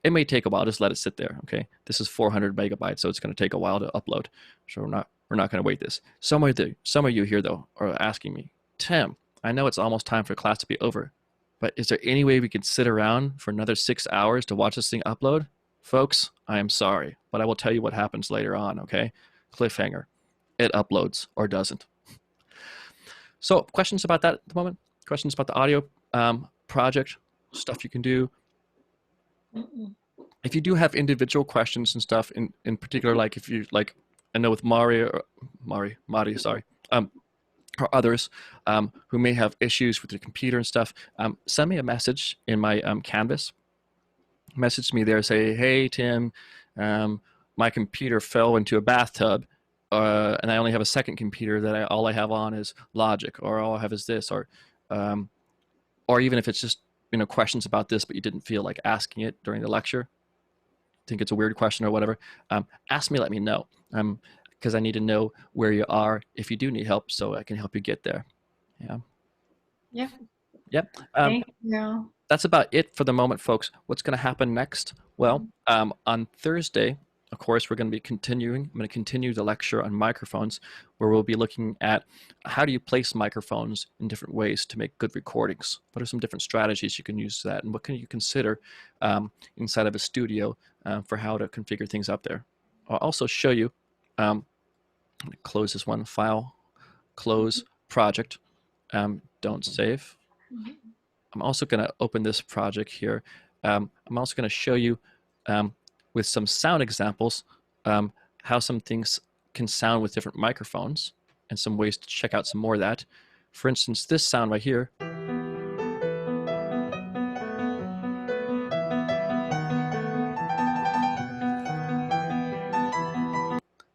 It may take a while. Just let it sit there. Okay, this is 400 megabytes, so it's going to take a while to upload. So we're not going to wait this. Some of you here though are asking me, Tim, I know it's almost time for class to be over, but is there any way we could sit around for another 6 hours to watch this thing upload? Folks, I am sorry, but I will tell you what happens later on. Okay, cliffhanger. It uploads or doesn't. So questions about that at the moment? Questions about the audio project, stuff you can do? If you do have individual questions and stuff, in particular, like if you like, I know with Mari, sorry, or others who may have issues with their computer and stuff, send me a message in my Canvas. Message me there, say, hey Tim, my computer fell into a bathtub, and I only have a second computer that all I have on is Logic, or all I have is this, or even if it's just questions about this, but you didn't feel like asking it during the lecture, think it's a weird question or whatever, ask me, let me know, because I need to know where you are if you do need help, so I can help you get there. Yeah. Yep. Thank you. That's about it for the moment, folks. What's going to happen next? Well, on Thursday, of course, we're going to be continuing. I'm going to continue the lecture on microphones, where we'll be looking at how do you place microphones in different ways to make good recordings. What are some different strategies you can use for that, and what can you consider inside of a studio for how to configure things up there. I'll also show you, I'm going to close this one, file, close, project, don't save. I'm also going to open this project here. I'm also going to show you with some sound examples how some things can sound with different microphones and some ways to check out some more of that. For instance, this sound right here.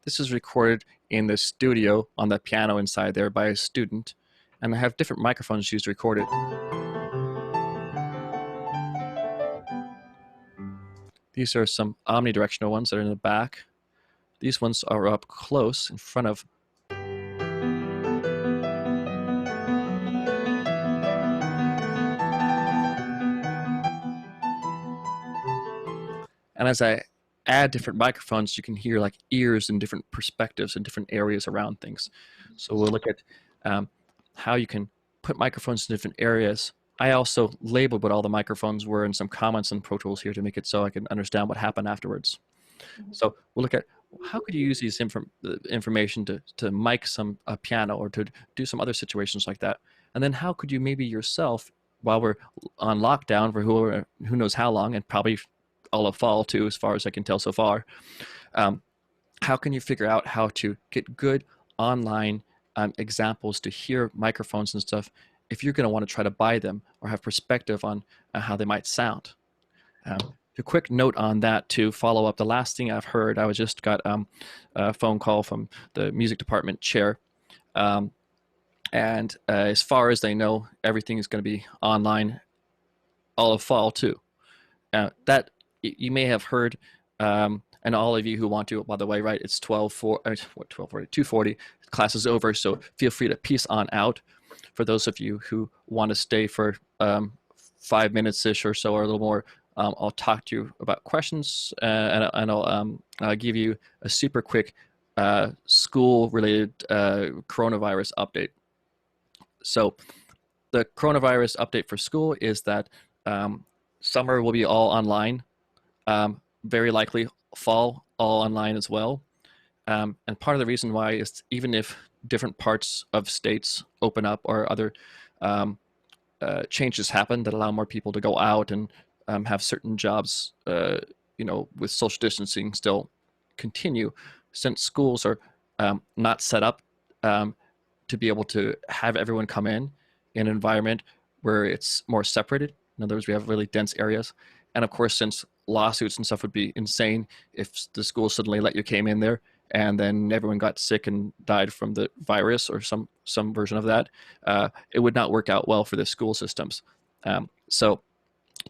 This is recorded in the studio on the piano inside there by a student, and I have different microphones used to record it. These are some omnidirectional ones that are in the back. These ones are up close in front of. And as I add different microphones, you can hear like ears in different perspectives and different areas around things. So we'll look at how you can put microphones in different areas. I also labeled what all the microphones were and some comments in Pro Tools here to make it so I can understand what happened afterwards. So we'll look at how could you use these information to mic a piano or to do some other situations like that. And then how could you maybe yourself, while we're on lockdown for who knows how long, and probably all of fall too, as far as I can tell so far, how can you figure out how to get good online examples to hear microphones and stuff if you're going to want to try to buy them or have perspective on how they might sound. A quick note on that to follow up. The last thing I've heard, I just got a phone call from the music department chair, and as far as they know, everything is going to be online all of fall too. That you may have heard, and all of you who want to, by the way, right? It's 2:40. Class is over, so feel free to peace on out. for those of you who want to stay for 5 minutes-ish or so or a little more, I'll talk to you about questions, and I'll give you a super quick school-related coronavirus update. So the coronavirus update for school is that summer will be all online, very likely fall all online as well. And part of the reason why is even if different parts of states open up or other changes happen that allow more people to go out and have certain jobs, with social distancing still continue, since schools are not set up to be able to have everyone come in an environment where it's more separated. In other words, we have really dense areas. And of course, since lawsuits and stuff would be insane if the school suddenly let you came in there and then everyone got sick and died from the virus or some version of that, it would not work out well for the school systems. So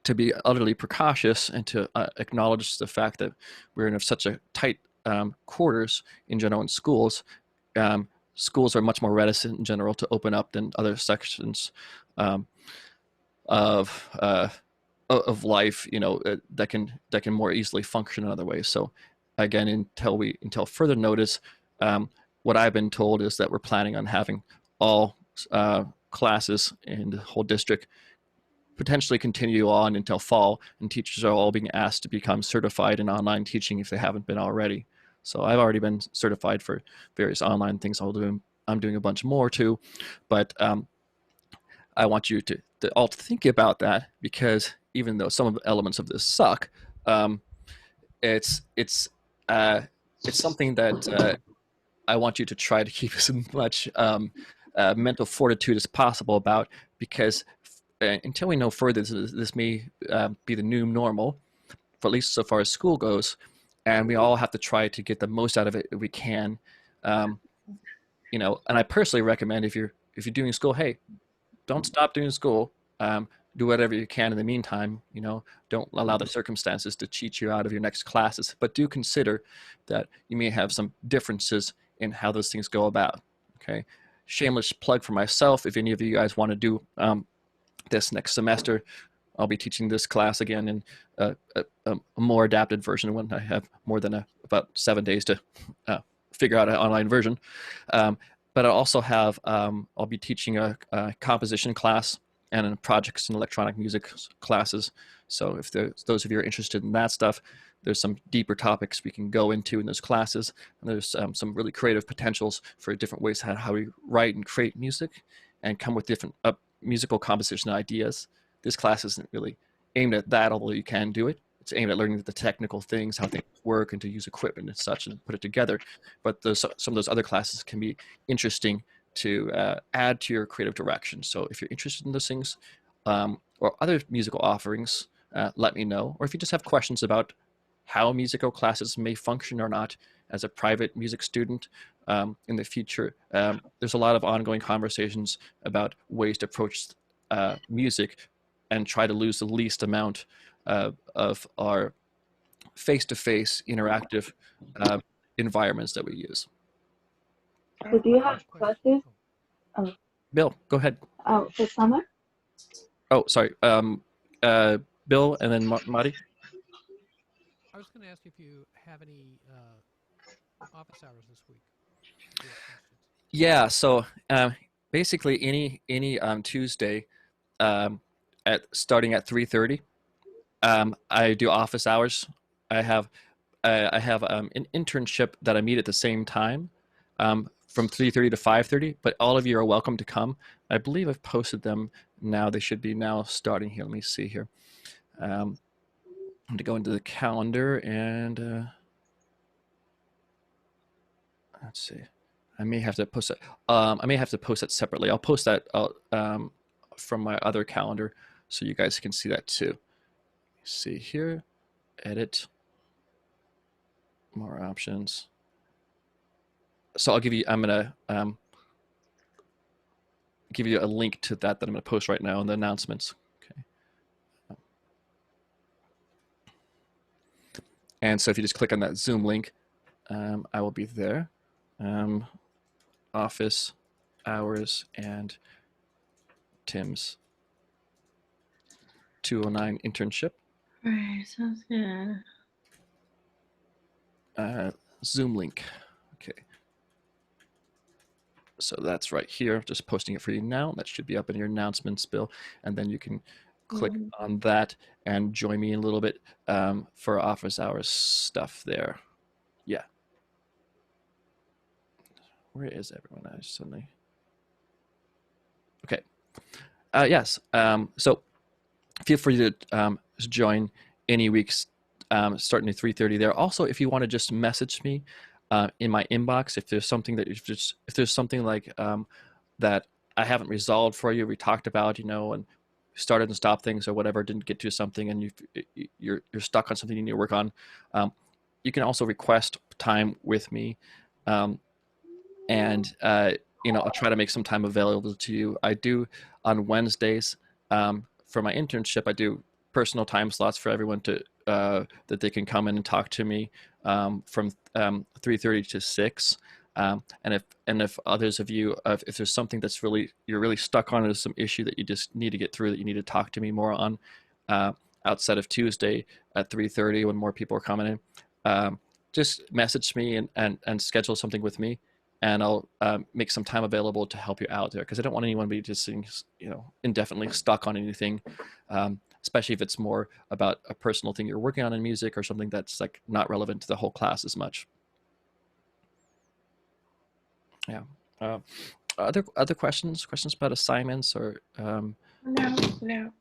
to be utterly precautious and to acknowledge the fact that we're in such a tight quarters in general in schools, schools are much more reticent in general to open up than other sections of life, that can more easily function in other ways. So again, until further notice, what I've been told is that we're planning on having all classes in the whole district potentially continue on until fall, and teachers are all being asked to become certified in online teaching if they haven't been already. So I've already been certified for various online things. I'm doing a bunch more too, but I want you to all to think about that, because even though some of the elements of this suck, it's something that I want you to try to keep as much mental fortitude as possible about, because until we know further, this may be the new normal, for at least so far as school goes, and we all have to try to get the most out of it if we can. And I personally recommend if you're doing school, hey, don't stop doing school. Do whatever you can in the meantime. Don't allow the circumstances to cheat you out of your next classes, but do consider that you may have some differences in how those things go about. Okay, shameless plug for myself. If any of you guys want to do this next semester, I'll be teaching this class again in a more adapted version when I have more than about 7 days to figure out an online version. But I'll also have, I'll be teaching a composition class and a projects and electronic music classes. So if those of you are interested in that stuff, there's some deeper topics we can go into in those classes. And there's some really creative potentials for different ways how we write and create music and come with different musical composition ideas. This class isn't really aimed at that, although you can do it. It's aimed at learning the technical things, how things work, and to use equipment and such and put it together. But some of those other classes can be interesting to add to your creative direction. So if you're interested in those things or other musical offerings, let me know. Or if you just have questions about how musical classes may function or not as a private music student in the future, there's a lot of ongoing conversations about ways to approach music and try to lose the least amount of our face-to-face interactive environments that we use. So do you have classes? Oh, Bill, go ahead. for summer? Oh, sorry. Bill and then Marty. I was going to ask if you have any office hours this week. Yeah. So basically, any Tuesday, starting at 3:30, I do office hours. I have an internship that I meet at the same time, from 3:30 to 5:30. But all of you are welcome to come. I believe I've posted them now. They should be now starting here. Let me see here. I'm going to go into the calendar and let's see. I may have to post it. I may have to post that separately. I'll post that from my other calendar so you guys can see that too. See here, edit, more options. So I'm gonna give you a link to that I'm gonna post right now in the announcements. Okay. And so if you just click on that Zoom link, I will be there. Office hours, and Tim's 209 internship. All right, sounds good. Zoom link. Okay. So that's right here. Just posting it for you now. That should be up in your announcements, Bill. And then you can click on that and join me in a little bit for office hours stuff there. Yeah. Where is everyone? I suddenly. Okay. Yes. So feel free to join any weeks starting at 3:30 there. Also, if you want to just message me in my inbox, if there's something that if there's something like that I haven't resolved for you, we talked about, and started and stopped things or whatever, didn't get to something, and you're stuck on something you need to work on, you can also request time with me, and I'll try to make some time available to you. I do on Wednesdays for my internship. I do personal time slots for everyone to that they can come in and talk to me from 3:30 to 6. And if others of you, if there's something that's you're really stuck on, there's some issue that you just need to get through, that you need to talk to me more on outside of Tuesday at 3:30 when more people are coming in, just message me and schedule something with me, and I'll make some time available to help you out there, because I don't want anyone to be just sitting, indefinitely stuck on anything, especially if it's more about a personal thing you're working on in music or something that's like not relevant to the whole class as much. Yeah. Other questions about assignments or No.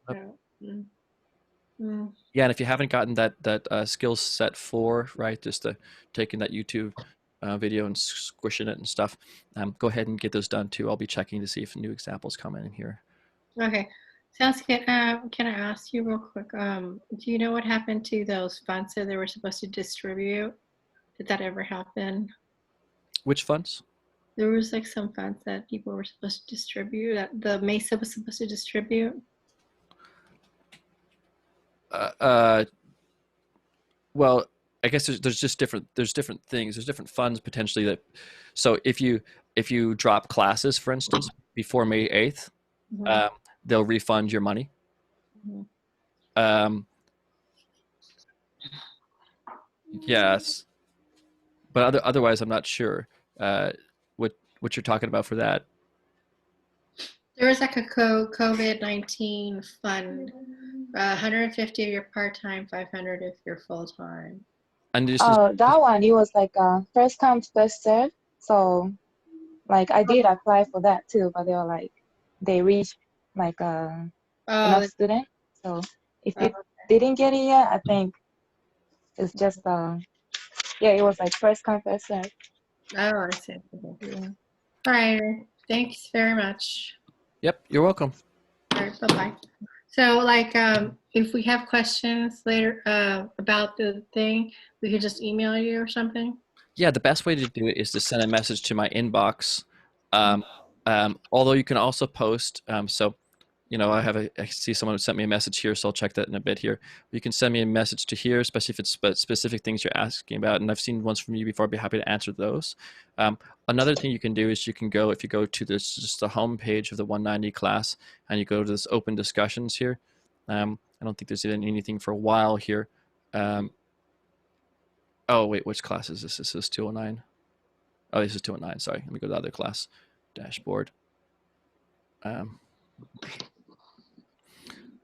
yeah, and if you haven't gotten that skills set 4, right, just taking that YouTube video and squishing it and stuff, go ahead and get those done too. I'll be checking to see if new examples come in here. Okay, sounds good. Can I ask you real quick? Do you know what happened to those funds that they were supposed to distribute? Did that ever happen? Which funds? There was like some funds that people were supposed to distribute, that the Mesa was supposed to distribute. Well, I guess there's just different things. There's different funds potentially that. So if you drop classes, for instance, before May 8th, they'll refund your money. Yes, but otherwise, I'm not sure what you're talking about for that. There was like a COVID-19 fund, 150 if you're part-time, 500 if you're full-time. And that one, it was like first come first serve. So like I did apply for that too, but they reached like enough students. So if you didn't get it yet, I think it's just it was like first come first serve. Oh, I see. Yeah. All right. Thanks very much. Yep, you're welcome. All right, bye-bye. So if we have questions later about the thing, we could just email you or something? Yeah, the best way to do it is to send a message to my inbox. Although you can also post, I see someone sent me a message here, so I'll check that in a bit here. You can send me a message to here, especially if it's specific things you're asking about, and I've seen ones from you before. I'd be happy to answer those. Another thing you can do is if you go to just the home page of the 190 class, and you go to this open discussions here. I don't think there's anything for a while here. Oh wait, which class is this? This is 209. Oh, this is 209. Sorry, let me go to the other class dashboard.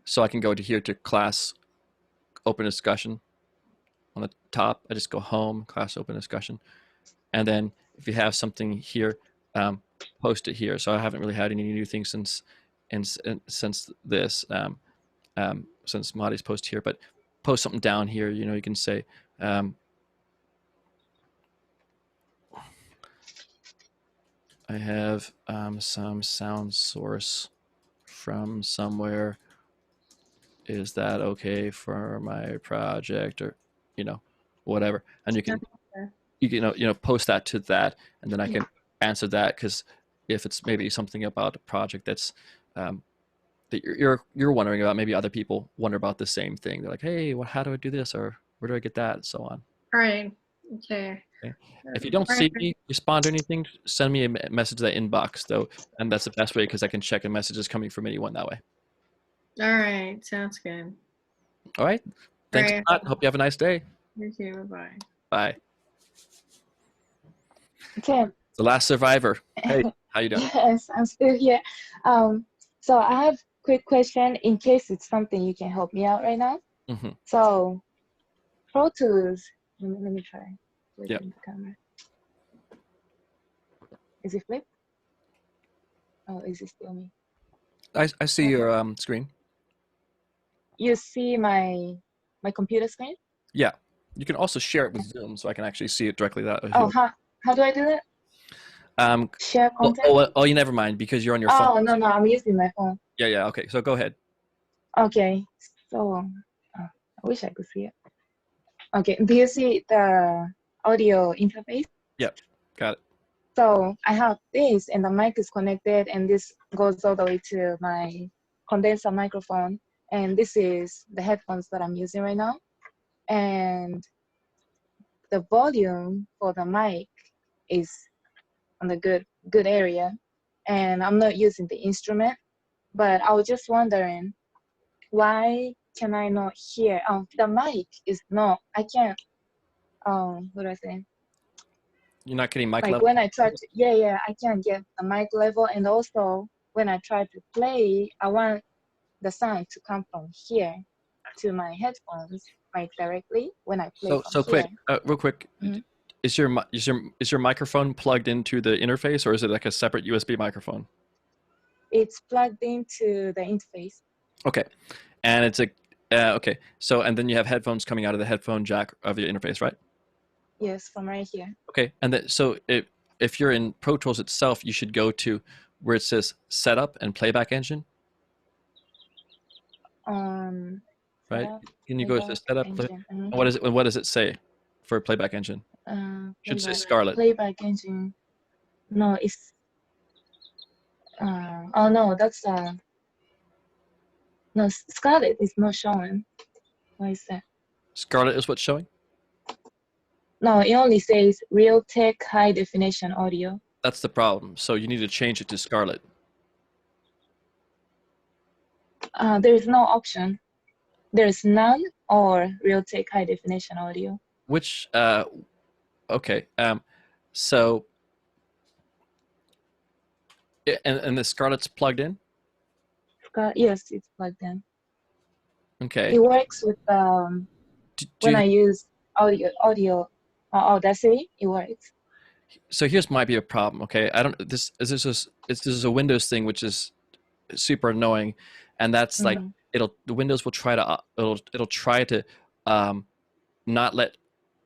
So I can go to here to class open discussion on the top. I just go home, class open discussion, and then if you have something here, post it here. So I haven't really had any new things since this since Marty's post here, but post something down here. You can say. I have some sound source from somewhere. Is that okay for my project, or whatever? And you can post that to that, and then I can answer that, because if it's maybe something about a project that's that you're wondering about, maybe other people wonder about the same thing. They're like, hey, how do I do this, or where do I get that, and so on. All right. Okay. Okay. If you don't see me respond to anything, send me a message to that inbox though, and that's the best way because I can check a message is coming from anyone that way. All right, sounds good. All right. Thanks All a lot. Hope you have a nice day. You too. Bye-bye. Bye. Tim. The last survivor. Hey, how you doing? Yes, I'm still here. So I have a quick question in case it's something you can help me out right now. Mm-hmm. So Pro Tools, let me try. Yeah. The camera. Is it flipped? Oh, is it still me? I see your screen. You see my computer screen? Yeah. You can also share it with Zoom so I can actually see it directly. Oh, how do I do that? Share content? Oh, you never mind because you're on your phone. phone. Oh, no, I'm using my phone. Yeah. Okay, so go ahead. Okay, so I wish I could see it. Okay, do you see the audio interface? Yep, got it. So I have this, and the mic is connected, and this goes all the way to my condenser microphone, and this is the headphones that I'm using right now. And the volume for the mic is on the good area, and I'm not using the instrument, but I was just wondering, why can I not hear? The mic is not, I can't, what do I say? You're not getting mic Like level? when I try to, yeah, I can't get the mic level, and also when I try to play, I want the sound to come from here to my headphones, like directly when I play from So here. quick, real quick, is your microphone plugged into the interface, or is it like a separate USB microphone? It's plugged into the interface. Okay, and it's okay. So and then you have headphones coming out of the headphone jack of your interface, right? Yes, from right here. Okay, and so if you're in Pro Tools itself, you should go to where it says Setup and Playback Engine. Right? Can you go to Setup? And what does it say for Playback Engine? Should say Scarlett. Playback Engine. No, it's. Oh no, that's no, Scarlett is not showing. What is that? Scarlett is what's showing? No, it only says Realtek High Definition Audio. That's the problem. So you need to change it to Scarlett. There is no option. There's none or Realtek High Definition Audio. Which okay. So and the Scarlett's plugged in? Yes, it's plugged in. Okay. It works with when I use audio Audacity, it works. So here's might be a problem. Okay, I don't. This is a Windows thing, which is super annoying, and that's like the Windows will try to it'll try to not let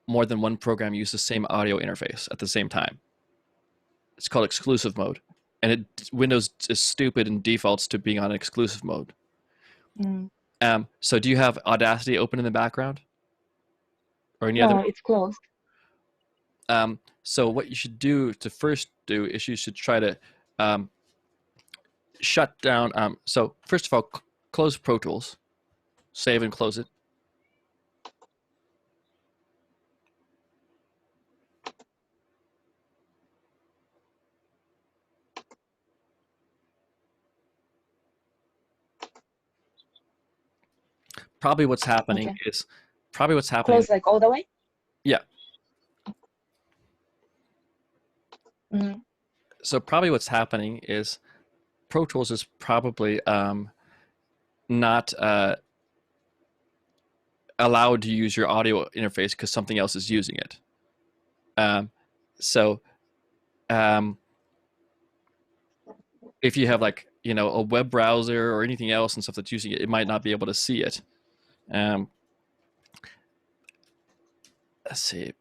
more than one program use the same audio interface at the same time. It's called exclusive mode, and Windows is stupid and defaults to being on exclusive mode. So do you have Audacity open in the background? Or any other? No, it's closed. So what you should do to first do is you should try to shut down. So first of all, close Pro Tools, save and close it. Probably what's happening is Close like all the way? Yeah. So probably what's happening is Pro Tools is probably not allowed to use your audio interface because something else is using it. If you have like a web browser or anything else and stuff that's using it, it might not be able to see it. Let's see.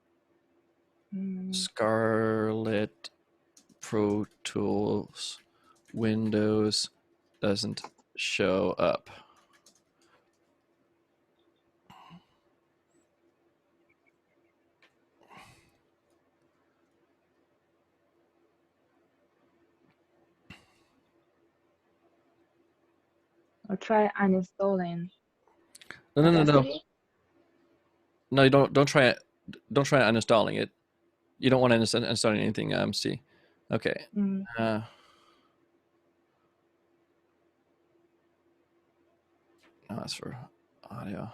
Scarlett Pro Tools Windows doesn't show up. Or try uninstalling. No. No, you don't try it. Don't try uninstalling it. You don't want to install anything. See. Okay. Mm. No, that's for audio.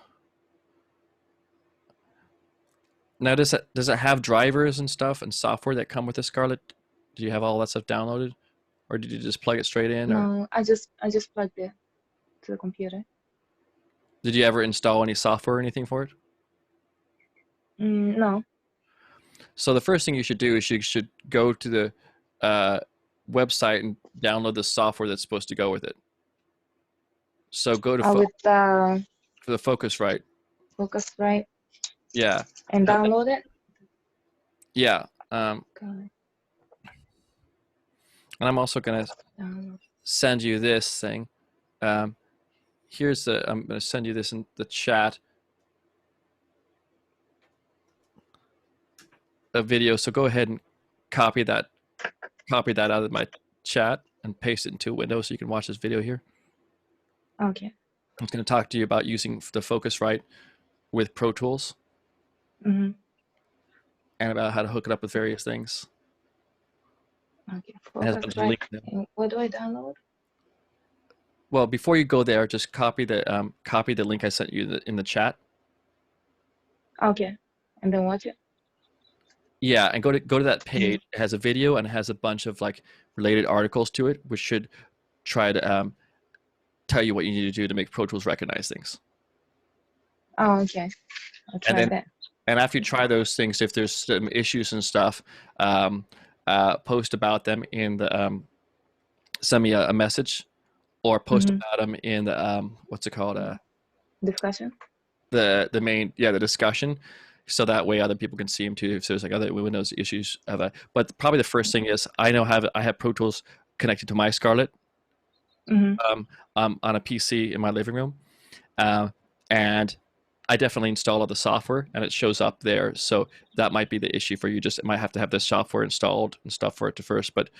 Now, does it have drivers and stuff and software that come with the Scarlett? Do you have all that stuff downloaded, or did you just plug it straight in? Or No, I just plugged it to the computer. did you ever install any software or anything for it? No. So the first thing you should do is you should go to the website and download the software that's supposed to go with it. So go to With the for the Focusrite. Focusrite Yeah. and download it. Yeah. Okay. And I'm also gonna send you this thing. I'm gonna send you this in the chat. A video. So go ahead and copy that out of my chat and paste it into a window so you can watch this video here. Okay. I'm going to talk to you about using the Focusrite with Pro Tools. Mm-hmm. And about how to hook it up with various things. Okay. It has a bunch of links now. And what do I download? Well, before you go there, just copy the link I sent you in the chat. Okay. And then watch it. Yeah, and go to that page. It has a video and it has a bunch of like related articles to it, which should try to tell you what you need to do to make Pro Tools recognize things. Oh, okay. I'll try that. And after you try those things, if there's some issues and stuff, post about them in the send me a message, or post about them in the what's it called? Discussion. The discussion, so that way other people can see them too. If there's like other Windows issues, but probably the first thing is I have Pro Tools connected to my Scarlett on a PC in my living room, and I definitely install all the software and it shows up there. So that might be the issue for you. It might have to have this software installed and stuff for it to first. But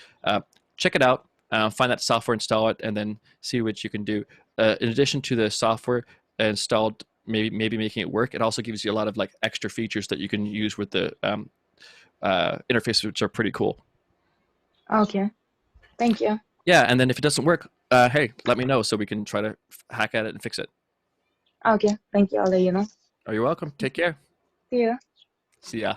check it out, find that software, install it, and then see what you can do. In addition to the software installed, maybe making it work, it also gives you a lot of like extra features that you can use with the interface, which are pretty cool. Okay. Thank you. Yeah, and then if it doesn't work, hey, let me know so we can try to hack at it and fix it. Okay. Thank you. I'll let you know. Oh, you're welcome. Take care. See ya. See ya.